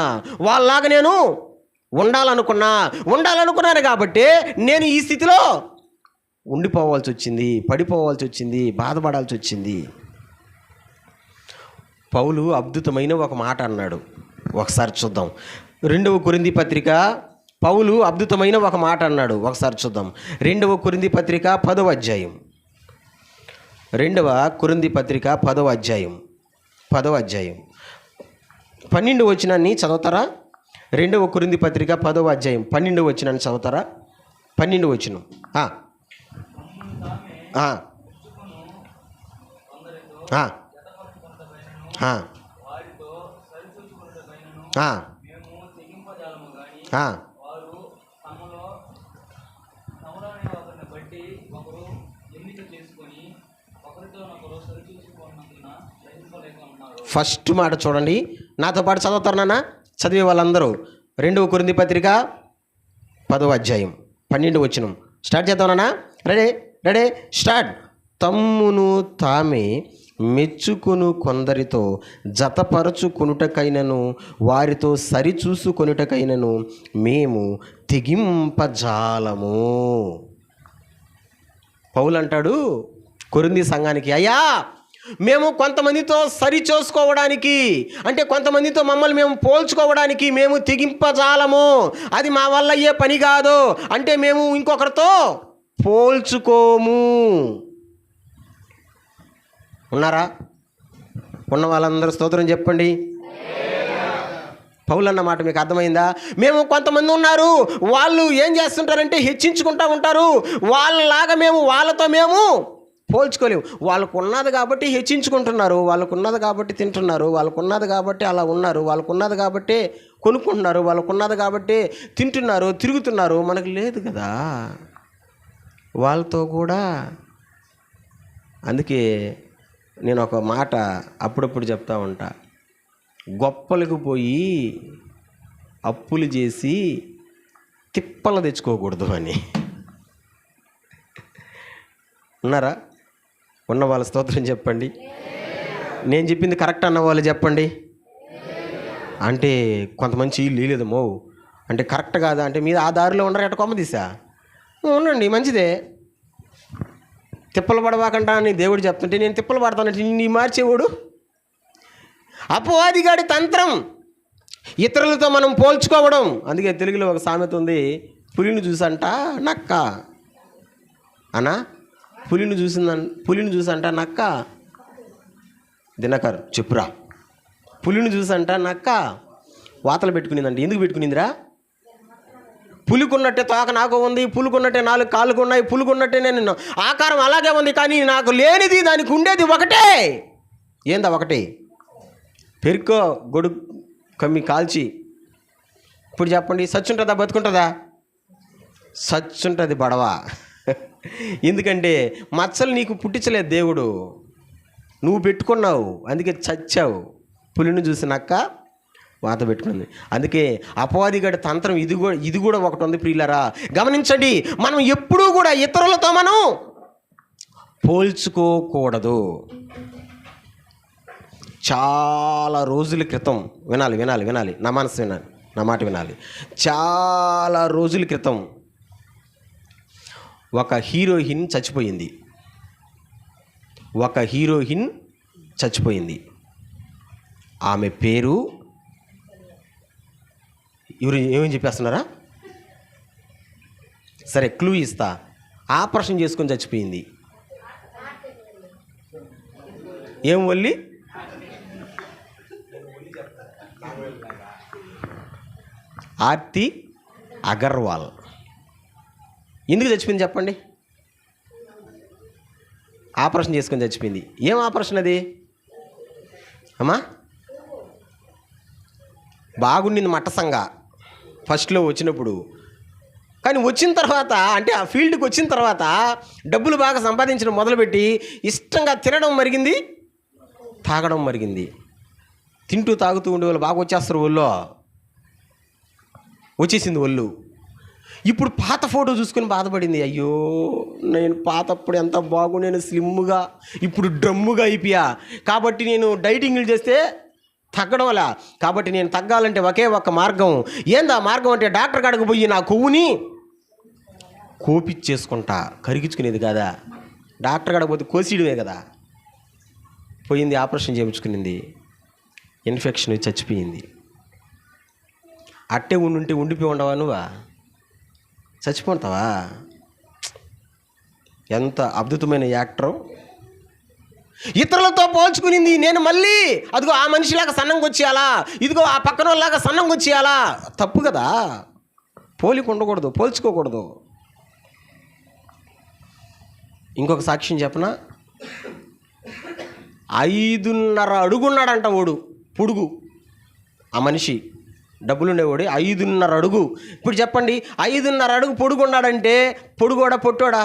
వాళ్ళలాగా నేను ఉండాలనుకున్నాను కాబట్టి నేను ఈ స్థితిలో ఉండిపోవాల్సి వచ్చింది, పడిపోవాల్సి వచ్చింది, బాధపడాల్సి వచ్చింది. పౌలు అద్భుతమైన ఒక మాట అన్నాడు, ఒకసారి చూద్దాం. 2వ కొరింథీ పత్రిక పౌలు అద్భుతమైన ఒక మాట అన్నాడు, ఒకసారి చూద్దాం. 2వ కొరింథీ పత్రిక 10వ అధ్యాయం. 2వ కొరింథీ పత్రిక 10వ అధ్యాయం 12వ వచనాన్ని చదువుతారా? 2వ కొరింథీ పత్రిక 10వ అధ్యాయం 12వ వచనాన్ని చదువుతారా? 12వ వచనం. ఫస్ట్ మాట చూడండి, నాతో పాటు చదువుతారు నాన్న, చదివే వాళ్ళందరూ. 2వ కొరింథీ పత్రిక 10వ అధ్యాయం 12వ వచనం స్టార్ట్ చేద్దాం నాన్న. Ready start. తమ్మును తామే మెచ్చుకొను కొందరితో జతపరచుకొనుటకైనను వారితో సరిచూసుకొనుటకైనను మేము తెగింపజాలము. పౌలు అంటాడు కొరింథీ సంఘానికి, అయ్యా మేము కొంతమందితో సరి చేసుకోవడానికి, అంటే కొంతమందితో మమ్మల్ని మేము పోల్చుకోవడానికి మేము తెగింపజాలము. అది మా వల్ల అయ్యే పని కాదు. అంటే మేము ఇంకొకరితో పోల్చుకోము. ఉన్నారా? ఉన్న వాళ్ళందరూ స్తోత్రం చెప్పండి. పౌలు అన్న మాట మీకు అర్థమైందా? మేము కొంతమంది ఉన్నారు, వాళ్ళు ఏం చేస్తుంటారంటే హెచ్చించుకుంటూ ఉంటారు. వాళ్ళలాగా వాళ్ళతో మేము పోల్చుకోలేము. వాళ్ళకు ఉన్నది కాబట్టి హెచ్చించుకుంటున్నారు, వాళ్ళకు ఉన్నది కాబట్టి తింటున్నారు, వాళ్ళకు ఉన్నది కాబట్టి అలా ఉన్నారు, వాళ్ళకు ఉన్నది కాబట్టి కొనుక్కుంటున్నారు, వాళ్ళకు ఉన్నది కాబట్టి తింటున్నారు, తిరుగుతున్నారు. మనకు లేదు కదా వాళ్ళతో కూడా. అందుకే నేను ఒక మాట అప్పుడప్పుడు చెప్తా ఉంటా, గొప్పలకు పోయి అప్పులు చేసి తిప్పలు తెచ్చుకోకూడదు అని. ఉన్నారా? ఉన్న వాళ్ళ స్తోత్రం చెప్పండి. నేను చెప్పింది కరెక్ట్ అన్న వాళ్ళు చెప్పండి. అంటే కొంతమంది లేదమ్మో అంటే కరెక్ట్ కాదా అంటే మీరు ఆ దారిలో ఉండరు, ఎట్ట కొమ్మ తీసా ఉండండి, మంచిదే. తిప్పలు పడవాకంటా అని దేవుడు చెప్తుంటే నేను తిప్పలు పడతానంటే నీ మార్చేవాడు అపవాదిగాడి తంత్రం ఇతరులతో మనం పోల్చుకోవడం. అందుకే తెలుగులో ఒక సామెత ఉంది, పులిని చూసంట నక్క అనా, పులిని చూసంట నక్క. దినకర్ చెప్పురా. పులిని చూసంట నక్క వాతలు పెట్టుకునిందంట. ఎందుకు పెట్టుకునిందిరా? పులికున్నట్టే తోక నాకు ఉంది, పులికున్నట్టే 4 కాళ్ళకు ఉన్నాయి, పులికున్నట్టే నేను ఆకారం అలాగే ఉంది, కానీ నాకు లేనిది దానికి ఉండేది ఒకటే. ఏందా ఒకటి? పెరుక్కో గొడుగు కమ్మి కాల్చి. ఇప్పుడు చెప్పండి, సచ్చుంటుందా బతుకుంటుందా? సచ్చుంటుంది బడవ. ఎందుకంటే మచ్చలు నీకు పుట్టించలేదు దేవుడు, నువ్వు పెట్టుకున్నావు, అందుకే చచ్చావు. పులిని చూసినాక వాత పెట్టుకుంది. అందుకే అపవాదిగడి తంత్రం ఇది కూడా ఒకటి ఉంది ప్రియులారా. గమనించండి, మనం ఎప్పుడూ కూడా ఇతరులతో మనం పోల్చుకోకూడదు. చాలా రోజుల క్రితం, వినాలి, నా మనసు వినాలి, నా మాట వినాలి. చాలా రోజుల క్రితం ఒక హీరోయిన్ చచ్చిపోయింది. ఆమె పేరు ఎవరు ఏమని చెప్పేస్తున్నారా? సరే, క్లూ ఇస్తా. ఆపరేషన్ చేసుకొని చచ్చిపోయింది. ఏం వల్లి? ఆర్తి అగర్వాల్. ఎందుకు చచ్చిపోయింది చెప్పండి? ఆపరేషన్ చేసుకొని చచ్చిపోయింది. ఏం ఆపరేషన్ అది అమ్మా? బాగుండింది మట్టసంగా ఫస్ట్లో వచ్చినప్పుడు, కానీ వచ్చిన తర్వాత, అంటే ఆ ఫీల్డ్కి వచ్చిన తర్వాత డబ్బులు బాగా సంపాదించడం మొదలుపెట్టి ఇష్టంగా తినడం మరిగింది, తాగడం మరిగింది. తింటూ తాగుతూ ఉండే వాళ్ళు బాగా వచ్చేస్తారు, వచ్చేసింది ఒళ్ళు. ఇప్పుడు పాత ఫోటో చూసుకొని బాధపడింది. అయ్యో, నేను పాతప్పుడు ఎంత నేను స్లిమ్గా, ఇప్పుడు డ్రమ్ముగా అయిపోయా. కాబట్టి నేను డైటింగ్లు చేస్తే తగ్గడం వల్ల, కాబట్టి నేను తగ్గాలంటే ఒకే ఒక్క మార్గం. ఏందా మార్గం అంటే డాక్టర్ కాడికి పోయి నా కొవ్వుని కోపిచ్చేసుకుంటా. కరిగించుకునేది కదా, డాక్టర్ కాడికి పోతే కోసిడమే కదా. పోయింది, ఆపరేషన్ చేయించుకునింది, ఇన్ఫెక్షన్ చచ్చిపోయింది. అట్టే ఉండిపోయి ఉండవా? నువ్వా చచ్చిపోతావా? ఎంత అద్భుతమైన యాక్టరు. ఇతరులతో పోల్చుకునింది. నేను మళ్ళీ అదిగో ఆ మనిషిలాగా సన్నంగా వచ్చేయాలా, ఇదిగో ఆ పక్కన వాళ్ళలాగా సన్నంగా వచ్చేయాలా. తప్పు కదా, పోలిక ఉండకూడదు, పోల్చుకోకూడదు. ఇంకొక సాక్ష్యం చెప్పనా? 5.5 అడుగున్నాడంట వాడు, పొడుగు. ఆ మనిషి డబ్బులుండేవాడు 5.5 అడుగు. ఇప్పుడు చెప్పండి, 5.5 అడుగు పొడుగున్నాడంటే పొడుగోడా పొట్టోడా?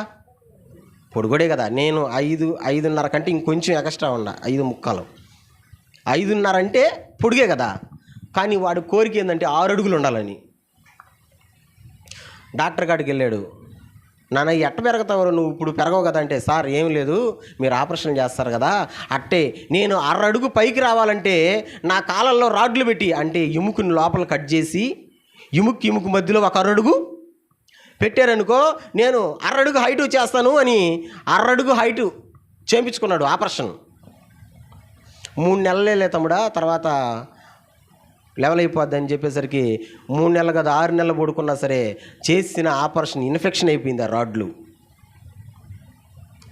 పొడుగోడే కదా. నేను 5.5 కంటే ఇంకొంచెం ఎక్స్ట్రా ఉన్నా, 5.75. 5.5 అంటే పొడుగే కదా. కానీ వాడు కోరిక ఏంటంటే 6 అడుగులు ఉండాలని. డాక్టర్ కాడికి వెళ్ళాడు. నాన్న ఎట్ట పెరుగుతావు నువ్వు, ఇప్పుడు పెరగవు కదా అంటే, సార్ ఏం లేదు, మీరు ఆపరేషన్ చేస్తారు కదా, అట్టే నేను 6 అడుగు పైకి రావాలంటే నా కాలంలో రాడ్లు పెట్టి, అంటే ఎముకని లోపల కట్ చేసి ఎముకు మధ్యలో ఒక 6 అడుగు పెట్టారనుకో, నేను 6 అడుగు హైటు చేస్తాను అని 6 అడుగు హైటు చేయించుకున్నాడు ఆపరేషన్. 3 నెలలే తమ్ముడా, తర్వాత లెవెల్ అయిపోద్ది అని చెప్పేసరికి 3 నెలలు కదా 6 నెలలు పడుకున్నా సరే చేసిన ఆపరేషన్ ఇన్ఫెక్షన్ అయిపోయింది. ఆ రాడ్లు.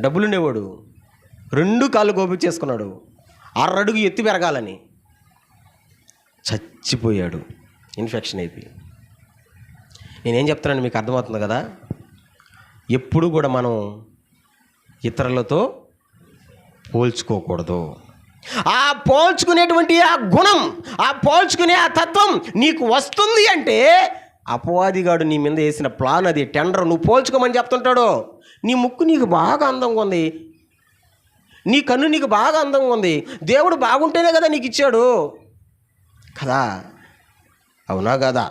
డబ్బులుండేవాడు 2 కాళ్ళు గోపించేసుకున్నాడు, 6 అడుగు ఎత్తి పెరగాలని. చచ్చిపోయాడు, ఇన్ఫెక్షన్ అయిపోయి. నేనేం చెప్తున్నాను మీకు అర్థమవుతుంది కదా. ఎప్పుడు కూడా మనం ఇతరులతో పోల్చుకోకూడదు. ఆ పోల్చుకునేటువంటి ఆ గుణం, ఆ పోల్చుకునే ఆ తత్వం నీకు వస్తుంది అంటే అపవాదిగాడు నీ మీద వేసిన ప్లాన్ అది, టెండర్. నువ్వు పోల్చుకోమని చెప్తుంటాడు. నీ ముక్కు నీకు బాగా అందంగా ఉంది, నీ కన్ను నీకు బాగా అందంగా ఉంది, దేవుడు బాగుంటేనే కదా నీకు ఇచ్చాడు కదా, అవునా కదా?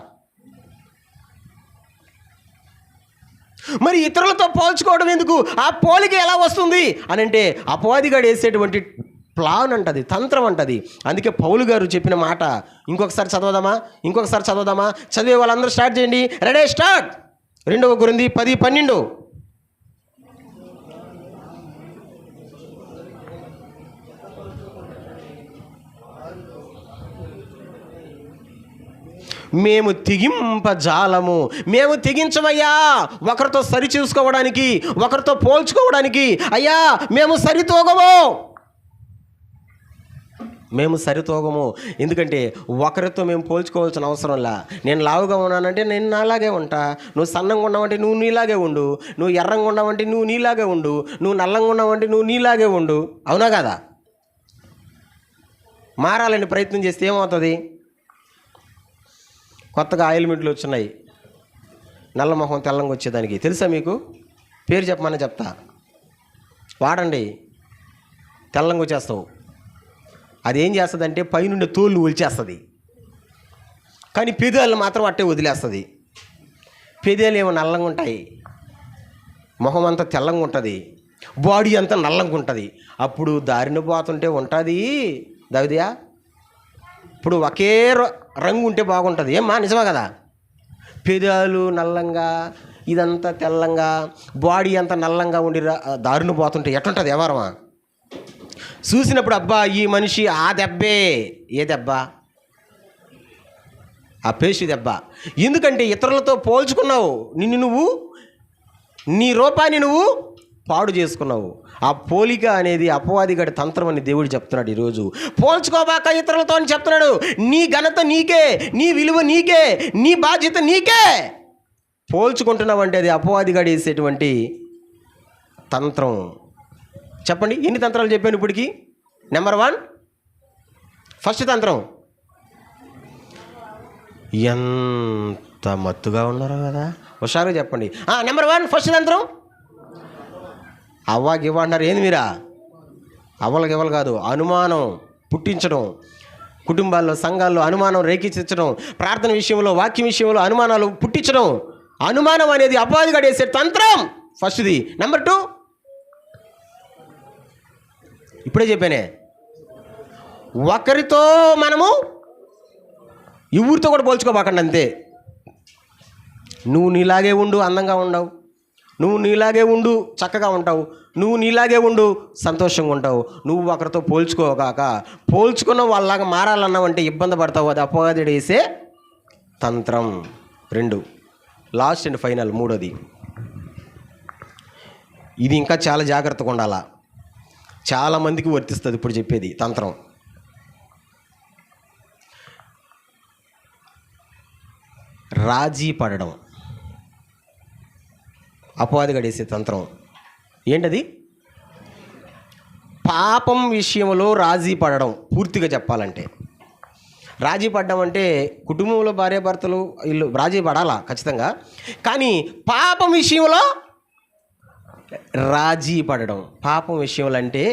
మరి ఇతరులతో పోల్చుకోవడం ఎందుకు? ఆ పోలిక ఎలా వస్తుంది అని అంటే అపవాదిగాడు వేసేటువంటి ప్లాన్ అంటది, తంత్రం అంటది. అందుకే పౌలు గారు చెప్పిన మాట ఇంకొకసారి చదవదామా? చదివే వాళ్ళందరూ స్టార్ట్ చేయండి. Ready, start. 2 కొరింథీ 10:12. మేము తెగింపజాలము. మేము తెగించమయ్యా ఒకరితో సరి చూసుకోవడానికి, ఒకరితో పోల్చుకోవడానికి. అయ్యా మేము సరితూగము. ఎందుకంటే ఒకరితో మేము పోల్చుకోవాల్సిన అవసరంలా. నేను లావుగా ఉన్నానంటే నేను నాలాగే ఉంటా, నువ్వు సన్నంగా ఉన్నావంటే నువ్వు నీలాగే ఉండు, నువ్వు ఎర్రంగా ఉన్నావంటే నువ్వు నీలాగే ఉండు, నువ్వు నల్లంగా ఉన్నావంటే నువ్వు నీలాగే ఉండు. అవునా కదా? మారాలని ప్రయత్నం చేస్తే ఏమవుతుంది? కొత్తగా ఆయిల్మెంట్లు వచ్చినాయి నల్ల మొహం తెల్లంగా వచ్చేదానికి. తెలుసా మీకు? పేరు చెప్పమని చెప్తా, వాడండి, తెల్లంగా వచ్చేస్తావు. అదేం చేస్తుందంటే పైనుండి తోళ్ళు ఒలిచేస్తుంది, కానీ పెదాలు మాత్రం అట్టే వదిలేస్తుంది. పెదాలు ఏమో నల్లంగా ఉంటాయి, మొహం అంతా తెల్లంగా ఉంటుంది, బాడీ అంతా నల్లంగా ఉంటుంది. అప్పుడు దారిన పోతుంటే ఉంటుంది దావిదయా. ఇప్పుడు ఒకే రంగు ఉంటే బాగుంటుంది. ఏమ్మా నిజమా కదా? పెదాలు నల్లంగా, ఇదంతా తెల్లంగా, బాడీ అంతా నల్లంగా ఉండి దారిన పోతుంటే ఎట్లుంటుంది ఎవరమా? చూసినప్పుడు అబ్బా ఈ మనిషి ఆ దెబ్బే. ఏ దెబ్బ? ఆ పేషి దెబ్బ. ఎందుకంటే ఇతరులతో పోల్చుకున్నావు, నీ రూపాన్ని నువ్వు పాడు చేసుకున్నావు. ఆ పోలిక అనేది అపవాదిగడి తంత్రం అని దేవుడు చెప్తున్నాడు ఈరోజు. పోల్చుకోబాక ఇతరులతో అని చెప్తున్నాడు. నీ ఘనత నీకే, నీ విలువ నీకే, నీ బాధ్యత నీకే. పోల్చుకుంటున్నావంటే అది అపవాదిగడి వేసేటువంటి తంత్రం. చెప్పండి, ఎన్ని తంత్రాలు చెప్పాను ఇప్పటికి? నెంబర్ 1 ఫస్ట్ తంత్రం. ఎంత మత్తుగా ఉన్నారో కదా, హుషారుగా చెప్పండి. నెంబర్ 1 ఫస్ట్ తంత్రం. అవ్వగివ్వ అంటారు. ఏంది మీరా? అవ్వలగివ్వలు కాదు, అనుమానం పుట్టించడం. కుటుంబాల్లో, సంఘాల్లో అనుమానం రేకించడం, ప్రార్థన విషయంలో, వాక్యం విషయంలో అనుమానాలు పుట్టించడం. అనుమానం అనేది అపవాదిగా వేసే తంత్రం ఫస్ట్ది. నెంబర్ 2 ఇప్పుడే చెప్పానే, ఒకరితో మనము ఈ ఊరితో కూడా పోల్చుకోబాకండి అంతే. నువ్వు నీలాగే ఉండు, అందంగా ఉండవు. నువ్వు నీలాగే ఉండు, చక్కగా ఉంటావు. నువ్వు నీలాగే ఉండు, సంతోషంగా ఉంటావు. నువ్వు ఒకరితో పోల్చుకోగాక పోల్చుకున్న వాళ్ళలాగా మారాలన్నావంటే ఇబ్బంది పడతావు. అది అపవాది వేసే తంత్రం. 2 లాస్ట్ అండ్ ఫైనల్, 3వది. ఇది ఇంకా చాలా జాగ్రత్తగా ఉండాలా. చాలామందికి వర్తిస్తుంది ఇప్పుడు చెప్పేది తంత్రం. రాజీ పడడం. అపవాది గడేసే తంత్రం ఏంటది? పాపం విషయంలో రాజీ పడడం. పూర్తిగా చెప్పాలంటే రాజీ పడడం అంటే కుటుంబంలో భార్యాభర్తలు వీళ్ళు రాజీ పడాలా ఖచ్చితంగా, కానీ పాపం విషయంలో రాజీ పడడం. పాపం విషయంలో అంటే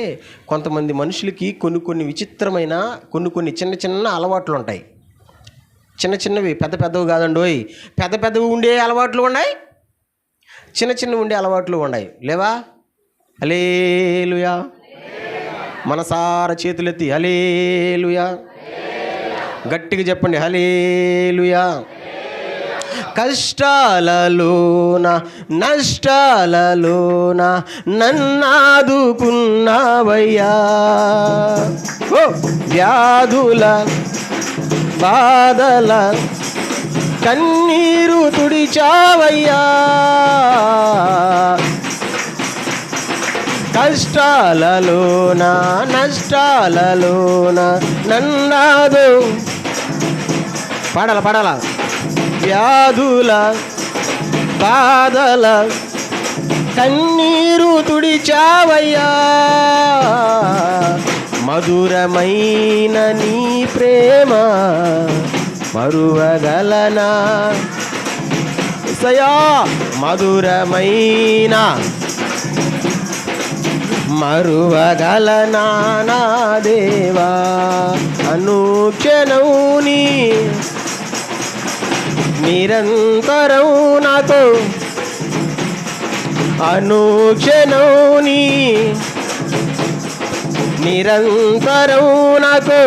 కొంతమంది మనుషులకి కొన్ని విచిత్రమైన కొన్ని చిన్న అలవాట్లు ఉంటాయి. చిన్నవి, పెద్దవి కాదండోయ్. పెద్దవి ఉండే అలవాట్లు ఉన్నాయి, చిన్న ఉండే అలవాట్లు ఉన్నాయి. లేవా? హల్లెలూయా. మనసారా చేతులెత్తి హల్లెలూయా గట్టిగా చెప్పండి, హల్లెలూయా. కష్టాలలోన నష్టాలలోన నన్నాదుకున్నావయ్యా. వ్యాధుల బాధల కన్నీరు తుడిచావయ్యా. కష్టాలలోన నష్టాలలోన నన్నాదు పాడాల వ్యాధుల బాధల కన్నీరు తుడిచావయ్యా. మధురమైన నీ ప్రేమ మరువగలనా సయా. మరువగలనా నా దేవా. అనుక్షణం నీ నిరంతరం నాతో, అనుక్షణం నీ నిరంతరం నాకు.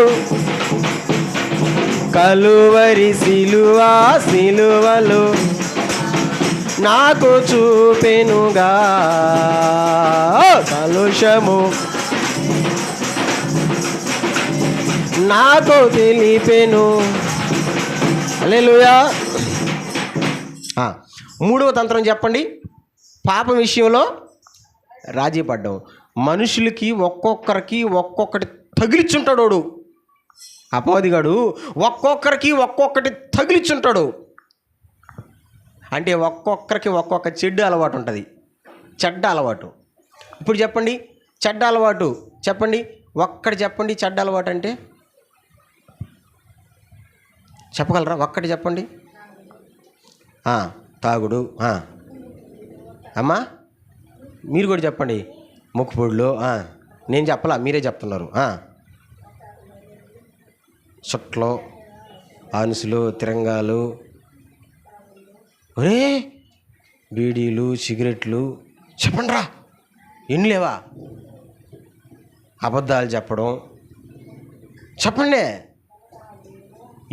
కలువరి సిలువలు నాకు చూపెనుగా కలుషము నాకు తెలిపెను. హల్లెలూయా. మూడవ తంత్రం చెప్పండి. పాపం విషయంలో రాజీ పడ్డం. మనుషులకి ఒక్కొక్కరికి ఒక్కొక్కటి తగిలిచ్చుంటాడు. అపవాదిగాడు ఒక్కొక్కరికి ఒక్కొక్కటి తగిలిచ్చుంటాడు. అంటే ఒక్కొక్కరికి ఒక్కొక్క చెడ్డ అలవాటు ఉంటుంది, చెడ్డ అలవాటు. ఇప్పుడు చెప్పండి చెడ్డ అలవాటు చెప్పండి, ఒక్కటి చెప్పండి. చెడ్డ అలవాటు అంటే చెప్పగలరా? ఒక్కటి చెప్పండి. తాగుడు. అమ్మా మీరు కూడా చెప్పండి. ముక్కుపొడులు. నేను చెప్పలా, మీరే చెప్తున్నారు. చుట్లు, ఆనుసులు, తిరంగాలు, ఒరే బీడీలు, సిగరెట్లు. చెప్పండి రా, ఎన్ని లేవా? అబద్ధాలు చెప్పడం. చెప్పండి.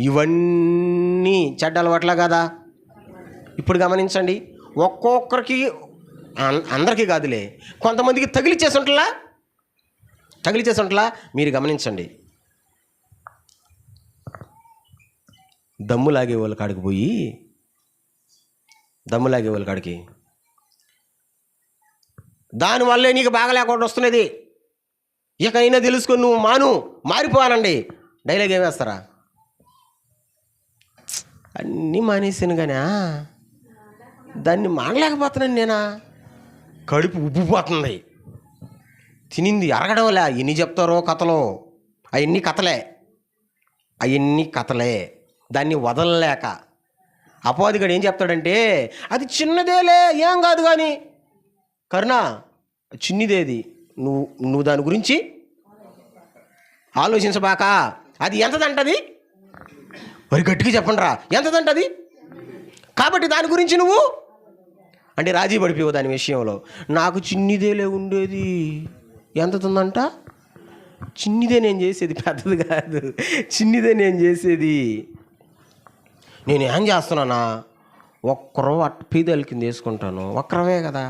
ఇవన్నీ చెడ్డ అలవాట్లా కదా? ఇప్పుడు గమనించండి. ఒక్కొక్కరికి, అందరికీ కాదులే, కొంతమందికి తగిలిచ్చేసి ఉంటలా. మీరు గమనించండి. దమ్ము లాగే వాళ్ళ కాడికి దానివల్లే నీకు బాగా లేకుండా వస్తున్నది. ఇకైనా తెలుసుకొని నువ్వు మారిపోవాలండి. డైలాగ్ ఏమేస్తారా? అన్నీ మానేసాను కానీ దాన్ని మానలేకపోతున్నాను. నేనా కడుపు ఉబ్బిపోతుంది, తినింది అరగడంలే. ఎన్ని చెప్తారో కథలు, అవన్నీ కథలే. దాన్ని వదలలేక అపవాదిగాడు ఏం చెప్తాడంటే, అది చిన్నదేలే, ఏం కాదు కానీ కరుణ, చిన్నదేది, నువ్వు దాని గురించి ఆలోచించబాక. అది ఎంతదంటది? మరి గట్టిగా చెప్పండి రా, ఎంతదంటది? కాబట్టి దాని గురించి నువ్వు అంటే రాజీ పడిపోయావు దాని విషయంలో. నాకు చిన్నిదేలే ఉండేది, ఎంతదంట? చిన్నిదే నేను చేసేది, పెద్దది కాదు, చిన్నిదే నేను చేసేది. నేను ఏం చేస్తున్నానా? ఒక్కరో పీదల కింద వేసుకుంటాను, ఒక్కరవే కదా.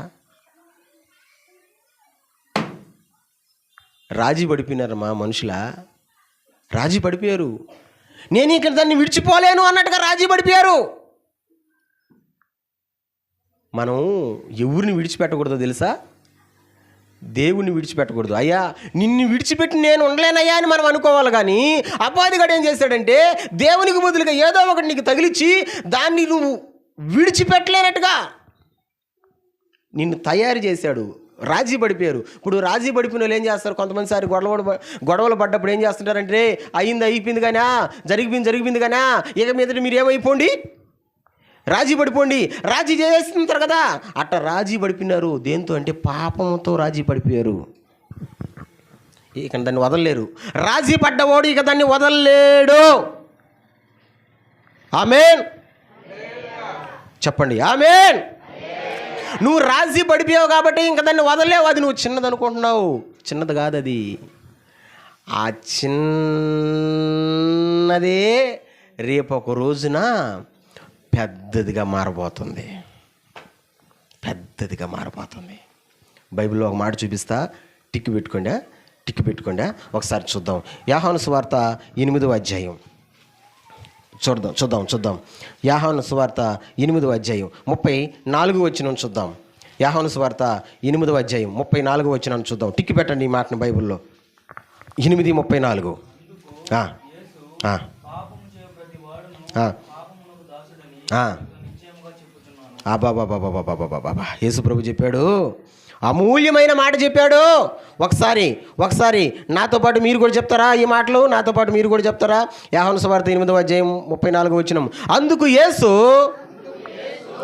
రాజీ పడిపోయినారు మా మనుషుల, రాజీ పడిపోయారు. నేను ఇక్కడ దాన్ని విడిచిపోలేను అన్నట్టుగా రాజీ పడిపోయారు. మనం ఎవరిని విడిచిపెట్టకూడదో తెలుసా? దేవుణ్ణి విడిచిపెట్టకూడదు. అయ్యా నిన్ను విడిచిపెట్టి నేను ఉండలేనయ్యా అని మనం అనుకోవాలి. కానీ అపవాదిగాడు ఏం చేశాడంటే, దేవునికి బదులుగా ఏదో ఒకటి నీకు తగిలిచ్చి దాన్ని నువ్వు విడిచిపెట్టలేనట్టుగా నిన్ను తయారు చేశాడు. రాజీ పడిపోయారు. ఇప్పుడు రాజీ పడిపోయిన వాళ్ళు ఏం చేస్తారు? కొంతమంది సారి గొడవలు పడ్డప్పుడు ఏం చేస్తుంటారంటే, అయిపోయింది కానీ, జరిగిపోయింది కానీ, ఇక మీదట మీరు ఏమైపోండి, రాజీ పడిపోండి. రాజీ చేస్తుంటారు కదా, అట్లా రాజీ పడిపోయినారు. దేంతో అంటే పాపంతో రాజీ పడిపోయారు. ఇక దాన్ని వదలలేరు. రాజీ పడ్డవాడు ఇక దాన్ని వదలలేడు. ఆమేన్ చెప్పండి. ఆమేన్. నువ్వు రాజీ పడిపోయావు కాబట్టి ఇంక దాన్ని వదలలేవు. అది నువ్వు చిన్నది అనుకుంటున్నావు, చిన్నది కాదు అది. ఆ చిన్నదే రేపు ఒక రోజున పెద్దదిగా మారబోతుంది. బైబిల్లో ఒక మాట చూపిస్తా, టిక్కు పెట్టుకోండి. ఒకసారి చూద్దాం. యోహాను సువార్త 8వ అధ్యాయం చూద్దాం. యోహాను సువార్త 8వ అధ్యాయం 34వ వచనం చూద్దాం. యోహాను సువార్త 8వ అధ్యాయం 34వ వచనం చూద్దాం. టిక్కు పెట్టండి ఈ మాటని బైబిల్లో. 8:34. యేసు ప్రభు చెప్పాడు, అమూల్యమైన మాట చెప్పాడు. ఒకసారి నాతో పాటు మీరు కూడా చెప్తారా? ఈ మాటలు నాతో పాటు మీరు కూడా చెప్తారా? యోహాను సువార్త 8వ అధ్యాయం 34వ వచనం. అందుకు యేసు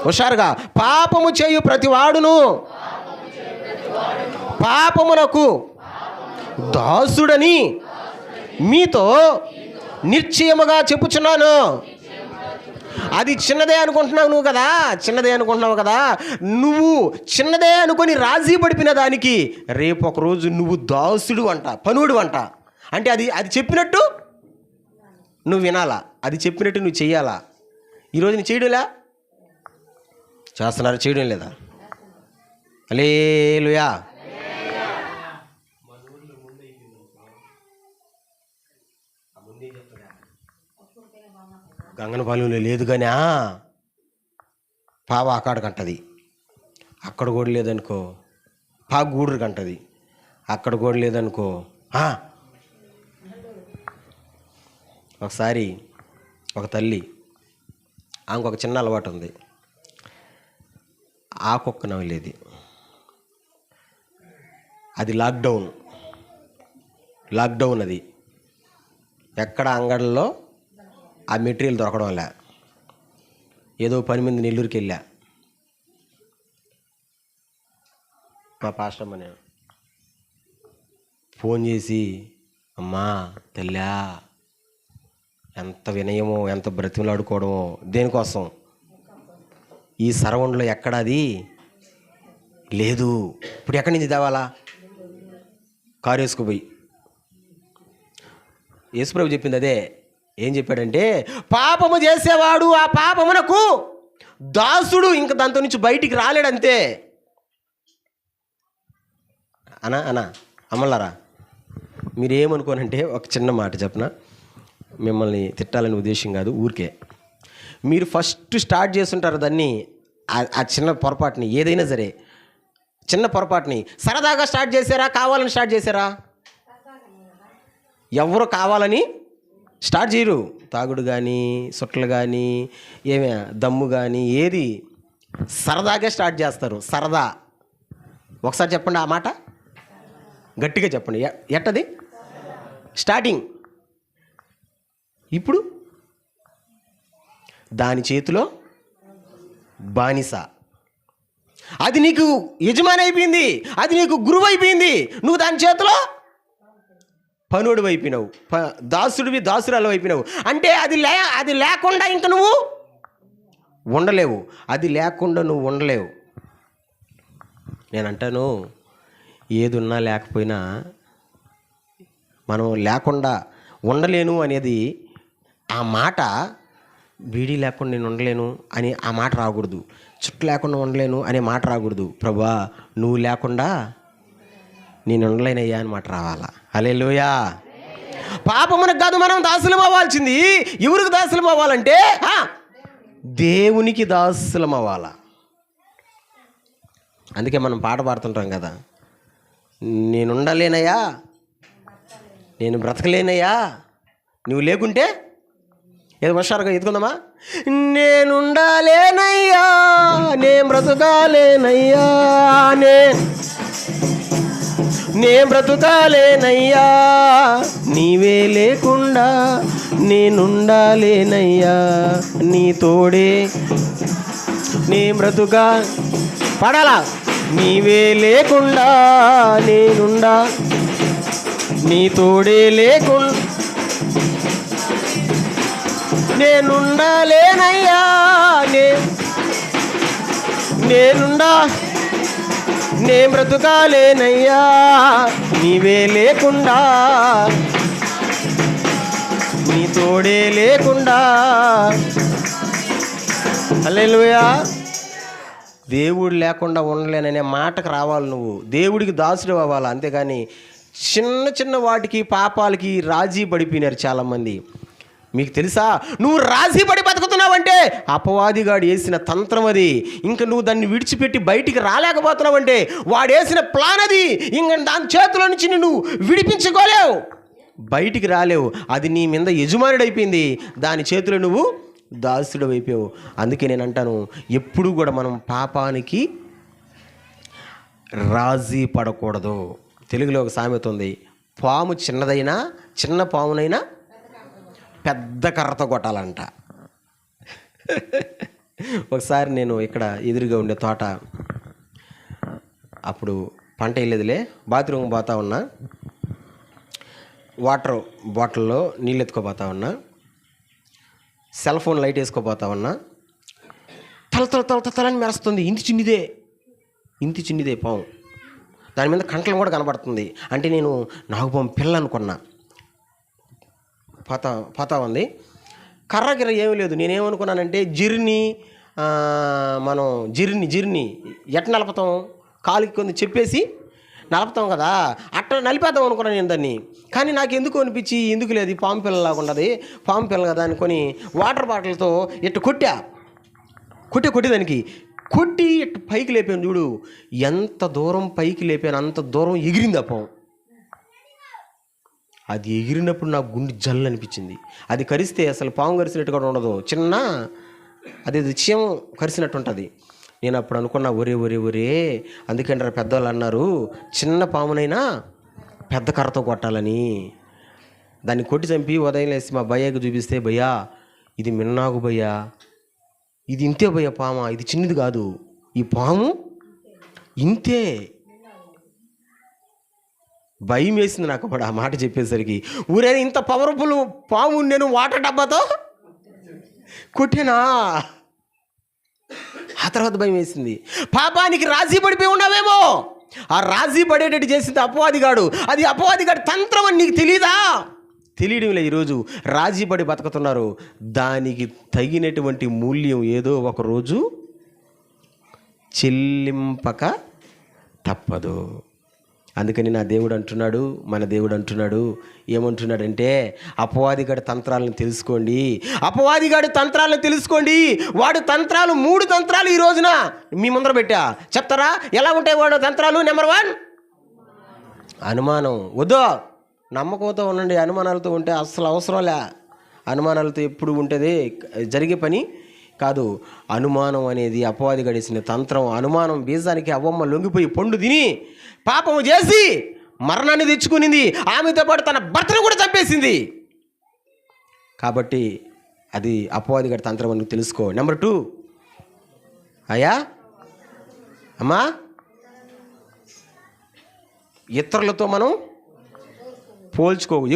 హుషారుగా, పాపము చేయు ప్రతివాడును పాపమునకు దాసుడని మీతో నిశ్చయముగా చెప్పుచున్నాను. అది చిన్నదే అనుకుంటున్నావు కదా. నువ్వు చిన్నదే అనుకొని రాజీ పడిపోయిన దానికి రేపు ఒకరోజు నువ్వు దాసుడు అంట, పనుడు అంట. అంటే అది చెప్పినట్టు నువ్వు వినాలా, అది చెప్పినట్టు నువ్వు చెయ్యాలా. ఈరోజు నీ చేయడంలా చేస్తున్నారు, చేయడం లేదా? హల్లెలూయా. గంగనపాలెంలో లేదు కానీ పావ అక్కడికంటది, అక్కడ కూడా లేదనుకో పా గూడూరు కంటది, అక్కడ కూడా లేదనుకో. ఒకసారి ఒక తల్లి, ఆమెకు ఒక చిన్న అలవాటు ఉంది, ఆకొక్క నవ్వలేదు. అది లాక్డౌన్ అది. ఎక్కడ అంగడిలో ఆ మెటీరియల్ దొరకడం లే. ఏదో పని మీద నెల్లూరుకి వెళ్ళా. మా పాస్టమ్మ నేను ఫోన్ చేసి, అమ్మా తెల్లా, ఎంత వినయమో, ఎంత బ్రతిమలాడుకోవడమో, దేనికోసం? ఈ సరౌండ్లో ఎక్కడ అది లేదు, ఇప్పుడు ఎక్కడి నుంచి తేవాలా? కారు వేసుకుపోయి. యేసుప్రభు చెప్పింది అదే. ఏం చెప్పాడంటే, పాపము చేసేవాడు ఆ పాపమునకు దాసుడు, ఇంక దాంతో నుంచి బయటికి రాలేడంతే. అనా అమ్మలారా, మీరేమనుకోనంటే ఒక చిన్న మాట చెప్పనా, మిమ్మల్ని తిట్టాలని ఉద్దేశం కాదు, ఊరికే. మీరు ఫస్ట్ స్టార్ట్ చేస్తుంటారు దాన్ని, ఆ చిన్న పొరపాటుని, ఏదైనా సరే చిన్న పొరపాటుని సరదాగా స్టార్ట్ చేశారా, కావాలని స్టార్ట్ చేశారా? ఎవరు కావాలని స్టార్ట్ చేయరు. తాగుడు కానీ, సుట్టలు కానీ, ఏమే దమ్ము కానీ, ఏది సరదాగా స్టార్ట్ చేస్తారు. సరదా. ఒకసారి చెప్పండి ఆ మాట, గట్టిగా చెప్పండి. ఎట్టది స్టార్టింగ్? ఇప్పుడు దాని చేతిలో బానిస, అది నీకు యజమాని అయిపోయింది, అది నీకు గురువు అయిపోయింది, నువ్వు దాని చేతిలో పనుడు అయిపోయినావు, దాసుడివి దాసురాలు అయిపోయినావు. అంటే అది లేకుండా ఇంక నువ్వు ఉండలేవు, అది లేకుండా నువ్వు ఉండలేవు. నేనంటాను, ఏది ఉన్నా లేకపోయినా మనం లేకుండా ఉండలేను అనేది, ఆ మాట, బీడీ లేకుండా నేను ఉండలేను అని ఆ మాట రాకూడదు, చుట్టూ లేకుండా ఉండలేను అనే మాట రాకూడదు. ప్రభువా నువ్వు లేకుండా నేను ఉండలేనయ్యా అని మాట రావాలా. హల్లెలూయా. పాపమునకు కాదు మనం దాసులం అవ్వాల్సింది. ఎవరికి దాసులం అవ్వాలంటే దేవునికి దాసులం అవ్వాలా. అందుకే మనం పాట పాడుతుంటాం కదా, నేను ఉండలేనయ్యా, నేను బ్రతకలేనయ్యా, నువ్వు లేకుంటే. ఏదో వర్షాలుగా ఎత్తుకుందామా? నేనుండాలేనయ్యా, నేను బ్రతకాలేనయ్యా, నే బ్రతుకాలేనయ్యా, నీవే లేకుండా నేనుండాలేనయ్యా, నీ తోడే నే బ్రతుకా. పడాలా? నీవే లేకుండా నేనుండా, నీ తోడే లేకుండా నేనుండాలేనయ్యా, నేనుండా, నే బ్రతుకాలేనయ్యా, నీవే లేకుండా నీ తోడే లేకుండా. హల్లెలూయా. దేవుడు లేకుండా ఉండలేననే మాటకు రావాలి. నువ్వు దేవుడికి దాసుడు అవ్వాలి. అంతేగాని చిన్న చిన్న వాటికి, పాపాలకి రాజీ పడిపోయినారు చాలామంది. మీకు తెలుసా, నువ్వు రాజీ పడి బతుకుతున్నావంటే అపవాదిగాడు వేసిన తంత్రం అది. ఇంక నువ్వు దాన్ని విడిచిపెట్టి బయటికి రాలేకపోతున్నావంటే వాడు వేసిన ప్లాన్ అది. ఇంక దాని చేతిలో నుంచి నువ్వు విడిపించుకోలేవు, బయటికి రాలేవు. అది నీ మీద యజమానుడైపోయింది, దాని చేతిలో నువ్వు దాసుడు అయిపోయావు. అందుకే నేను అంటాను, ఎప్పుడు కూడా మనం పాపానికి రాజీ పడకూడదు. తెలుగులో ఒక సామెత ఉంది, పాము చిన్నదైనా, చిన్న పామునైనా పెద్ద కర్రతో కొట్టాలంట. ఒకసారి నేను ఇక్కడ ఎదురుగా ఉండే తోట, అప్పుడు పంట వెళ్ళేదిలే, బాత్రూమ్ పోతా ఉన్నా, వాటర్ బాటిల్లో నీళ్ళు ఎత్తుకోపోతా ఉన్నా, సెల్ ఫోన్ లైట్ వేసుకోపోతా ఉన్నా, తలని మెరుస్తుంది. ఇంటి చిన్నిదే పాము, దాని మీద కంటలు కూడా కనబడుతుంది. అంటే నేను నాగుపాము పిల్ల అనుకున్నా. పోతా ఉంది, కర్ర ఏమీ లేదు. నేనేమనుకున్నానంటే మనం జిర్ని ఎట్ట నలపతాం, కాలుకి కొంత చెప్పేసి నలుపుతాం కదా, అట్లా నలిపేద్దాం అనుకున్నాను నేను దాన్ని. కానీ నాకు ఎందుకు అనిపించి ఎందుకు లేదు, పాము పిల్లలాగా ఉండదు, పాము పిల్ల కదా అనుకొని వాటర్ బాటిల్తో ఇట్టు కొట్టి దానికి కొట్టి ఇట్టు పైకి లేపాను. చూడు ఎంత దూరం పైకి లేపాను, అంత దూరం ఎగిరింది ఆ పాము. అది ఎగిరినప్పుడు నాకు గుండె జల్లు అనిపించింది. అది కరిస్తే అసలు పాము కరిసినట్టు కూడా ఉండదు, చిన్న అది చీమ కరిసినట్టు ఉంటుంది. నేను అప్పుడు అనుకున్నా, ఒరే అందుకంటారు పెద్దవాళ్ళు అన్నారు, చిన్న పామునైనా పెద్ద కర్రతో కొట్టాలని. దాన్ని కొట్టి చంపి ఉదయం లేసి మా భయ్యకి చూపిస్తే, భయ్యా ఇది మిన్నాగు భయ్యా, ఇది ఇంతే భయ్యా పామ, ఇది చిన్నది కాదు, ఈ పాము ఇంతే. భయం వేసింది నాకు అప్పుడు ఆ మాట చెప్పేసరికి. ఊరే ఇంత పవర్ఫుల్ పాము నేను వాటర్ డబ్బాతో కొట్టినా. ఆ తర్వాత భయం వేసింది, పాపానికి రాజీ పడిపోయి ఉన్నావేమో. ఆ రాజీ పడేటట్టు చేసింది అపవాదిగాడు. అది అపవాదిగాడు తంత్రం అని నీకు తెలీదా? తెలియడం లే. ఈరోజు రాజీ పడి బతుకుతున్నారు. దానికి తగినటువంటి మూల్యం ఏదో ఒకరోజు చెల్లింపక తప్పదు. అందుకని నా దేవుడు అంటున్నాడు, మన దేవుడు అంటున్నాడు, ఏమంటున్నాడంటే అపవాదిగాడి తంత్రాలను తెలుసుకోండి, అపవాదిగాడి తంత్రాలను తెలుసుకోండి. వాడు తంత్రాలు 3 తంత్రాలు ఈ రోజున మీ ముందర పెట్టా. చెప్తారా ఎలా ఉంటాయి వాడు తంత్రాలు? నెంబర్ 1 అనుమానం. వద్దు, నమ్మకంతో ఉండండి. అనుమానాలతో ఉంటే అసలు అవసరంలే. అనుమానాలతో ఎప్పుడు ఉంటుంది, జరిగే పని కాదు. అనుమానం అనేది అపవాది గడిసిన తంత్రం. అనుమానం బీజానికి అవ్వమ్మ లొంగిపోయి పండు తిని పాపము చేసి మరణాన్ని తెచ్చుకునింది. ఆమెతో పాటు తన భర్తను కూడా చంపేసింది. కాబట్టి అది అపవాది గడి తంత్రం అని తెలుసుకో. నెంబర్ 2, అయ్యా అమ్మా, ఇతరులతో మనం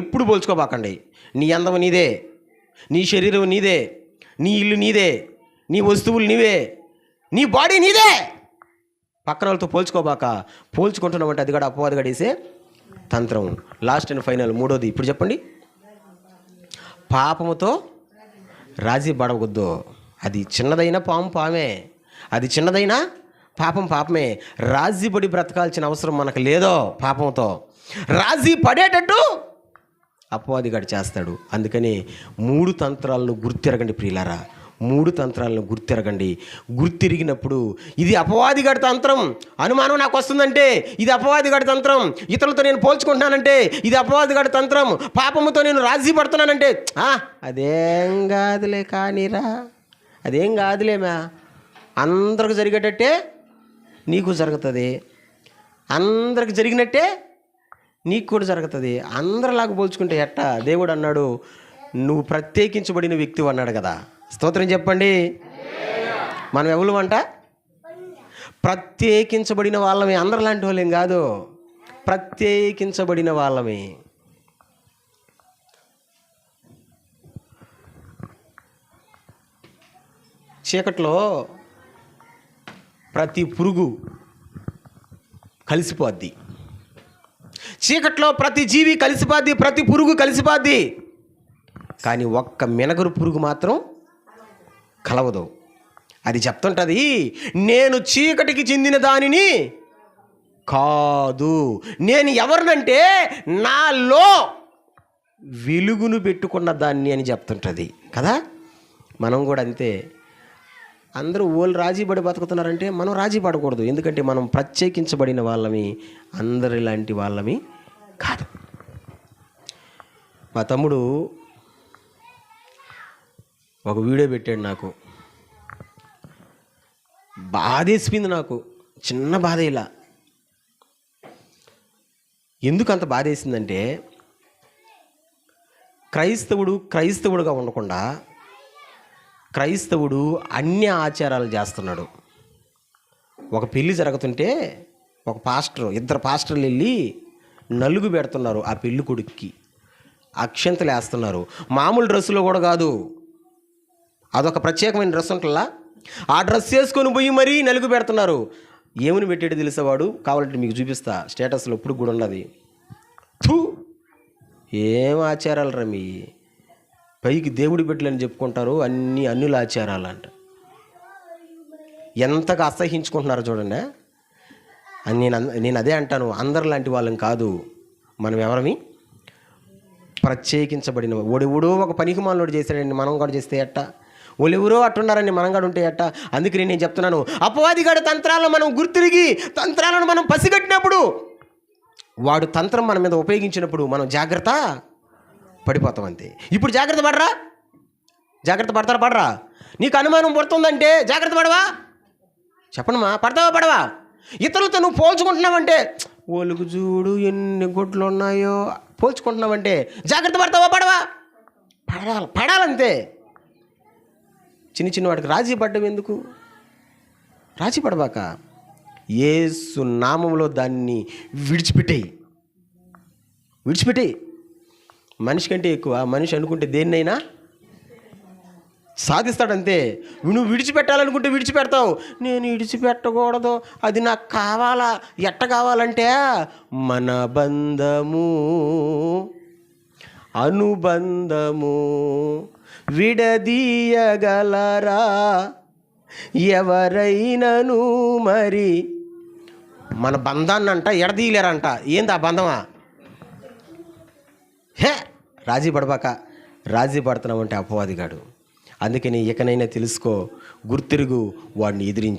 ఎప్పుడు పోల్చుకోబాకండి. నీ అందం నీదే, నీ శరీరం నీదే, నీ ఇల్లు నీదే, నీ వస్తువులు నీవే, నీ బాడీ నీదే. పక్కన వాళ్ళతో పోల్చుకోబాక. పోల్చుకుంటున్నామంటే అది కూడా అపవాది గడేసే తంత్రం. లాస్ట్ అండ్ ఫైనల్ 3వది ఇప్పుడు చెప్పండి. పాపముతో రాజీ పడవద్దు. అది చిన్నదైన పామే, అది చిన్నదైనా పాపమే. రాజీ పడి బ్రతకాల్సిన అవసరం మనకు లేదో. పాపంతో రాజీ పడేటట్టు అపవాదిగాడు చేస్తాడు. అందుకని 3 తంత్రాలను గుర్తిరగండి ప్రియులారా. 3 తంత్రాలను గుర్తిరగండి. గుర్తిరిగినప్పుడు ఇది అపవాదిగాడి తంత్రం, అనుమానం నాకు వస్తుందంటే ఇది అపవాదిగాడి తంత్రం, ఇతరులతో నేను పోల్చుకుంటున్నానంటే ఇది అపవాదిగాడి తంత్రం, పాపముతో నేను రాజీ పడుతున్నానంటే అదేం కాదులే, కానీరా అదేం కాదులేమా, అందరికి జరిగేటట్టే నీకు జరుగుతుంది, అందరికి జరిగినట్టే నీకు కూడా జరుగుతుంది. అందరిలాగా పోల్చుకుంటే ఎట్టా? దేవుడు అన్నాడు, నువ్వు ప్రత్యేకించబడిన వ్యక్తి అన్నాడు కదా. స్తోత్రం చెప్పండి. మనం ఎవరు అంట? ప్రత్యేకించబడిన వాళ్ళమే. అందరిలాంటి వాళ్ళేం కాదు, ప్రత్యేకించబడిన వాళ్ళమే. చీకట్లో ప్రతి పురుగు కలిసిపోద్ది, చీకట్లో ప్రతి జీవి కలిసిపోద్ది, ప్రతి పురుగు కలిసిపోద్ది. కానీ ఒక్క మినగరు పురుగు మాత్రం కలవదు. అది చెప్తుంటుంది, నేను చీకటికి చెందిన దానిని కాదు, నేను ఎవరినంటే నాలో వెలుగును పెట్టుకున్న దాన్ని అని చెప్తుంటుంది కదా. మనం కూడా అంతే. అందరూ వాళ్ళు రాజీ పడి బతుకుతున్నారంటే మనం రాజీ పడకూడదు. ఎందుకంటే మనం ప్రత్యేకించబడిన వాళ్ళమి, అందరి లాంటి వాళ్ళమి కాదు. మా తమ్ముడు ఒక వీడియో పెట్టాడు, నాకు బాధేసిపోయింది. నాకు చిన్న బాధ. ఇలా ఎందుకు అంత బాధేసిందంటే, క్రైస్తవుడుగా ఉండకుండా క్రైస్తవుడు అన్య ఆచారాలు చేస్తున్నాడు. ఒక పెళ్ళి జరుగుతుంటే ఒక పాస్టర్, 2 పాస్టర్లు వెళ్ళి నలుగు పెడుతున్నారు ఆ పెళ్ళి కొడుక్కి, అక్షంతలు వేస్తున్నారు. మామూలు డ్రెస్సులో కూడా కాదు, అదొక ప్రత్యేకమైన డ్రెస్ ఉంటుందా, ఆ డ్రెస్ వేసుకొని పోయి మరీ నలుగు పెడుతున్నారు. ఏమని పెట్టాడు తెలిసేవాడు, కావాలంటే మీకు చూపిస్తా, స్టేటస్లో ఇప్పుడు కూడా ఉన్నది. ఏం ఆచారాలు రా మీ, పైకి దేవుడి బిడ్డలని చెప్పుకుంటారు, అన్ని అన్యుల ఆచారాలు అంట. ఎంతగా అసహించుకుంటున్నారో చూడండి. అని నేను అదే అంటాను, అందరు లాంటి వాళ్ళం కాదు. మనం ఎవరమి? ప్రత్యేకించబడిన. ఓడెవడో ఒక పనికి మాలోడు చేశాడండి, మనం కూడా చేస్తే ఎట్ట? ఎవరో అట్టున్నారని మనం కూడా ఉంటే ఎట్ట? అందుకని నేను చెప్తున్నాను, అపవాదిగాడి తంత్రాలను మనం గుర్తిరిగి తంత్రాలను మనం పసిగట్టినప్పుడు, వాడు తంత్రం మన మీద ఉపయోగించినప్పుడు మనం జాగ్రత్త పడిపోతాం అంతే. ఇప్పుడు జాగ్రత్త పడరా? జాగ్రత్త పడతారా? పడరా? నీకు అనుమానం పడుతుందంటే జాగ్రత్త పడవా? చెప్పనమ్మా, పడతావా పడవా? ఇతరులతో నువ్వు పోల్చుకుంటున్నావంటే, ఒలుగు చూడు ఎన్ని గుడ్లు ఉన్నాయో పోల్చుకుంటున్నావంటే జాగ్రత్త పడతావా పడవా? పడాలంతే. చిన్న చిన్న వాటికి రాజీ పడ్డం ఎందుకు? రాజీ పడబాక. యేసు నామములో దాన్ని విడిచిపెట్టేయి. మనిషి కంటే ఎక్కువ మనిషి అనుకుంటే దేన్నైనా సాధిస్తాడంతే. నువ్వు విడిచిపెట్టాలనుకుంటే విడిచిపెడతావు. నేను విడిచిపెట్టకూడదు, అది నాకు కావాలా. ఎట్ట కావాలంటే మన బంధము అనుబంధము విడదీయగలరా ఎవరైనను? మరి మన బంధాన్ని అంట ఎడదీయలేరంట. ఏంది ఆ బంధమా? రాజీ పడబాక. రాజీ పడుతున్నామంటే అపవాదిగాడు. అందుకని ఇకనైనా తెలుసుకో, గుర్తిరుగు, వాడిని ఎదిరించు.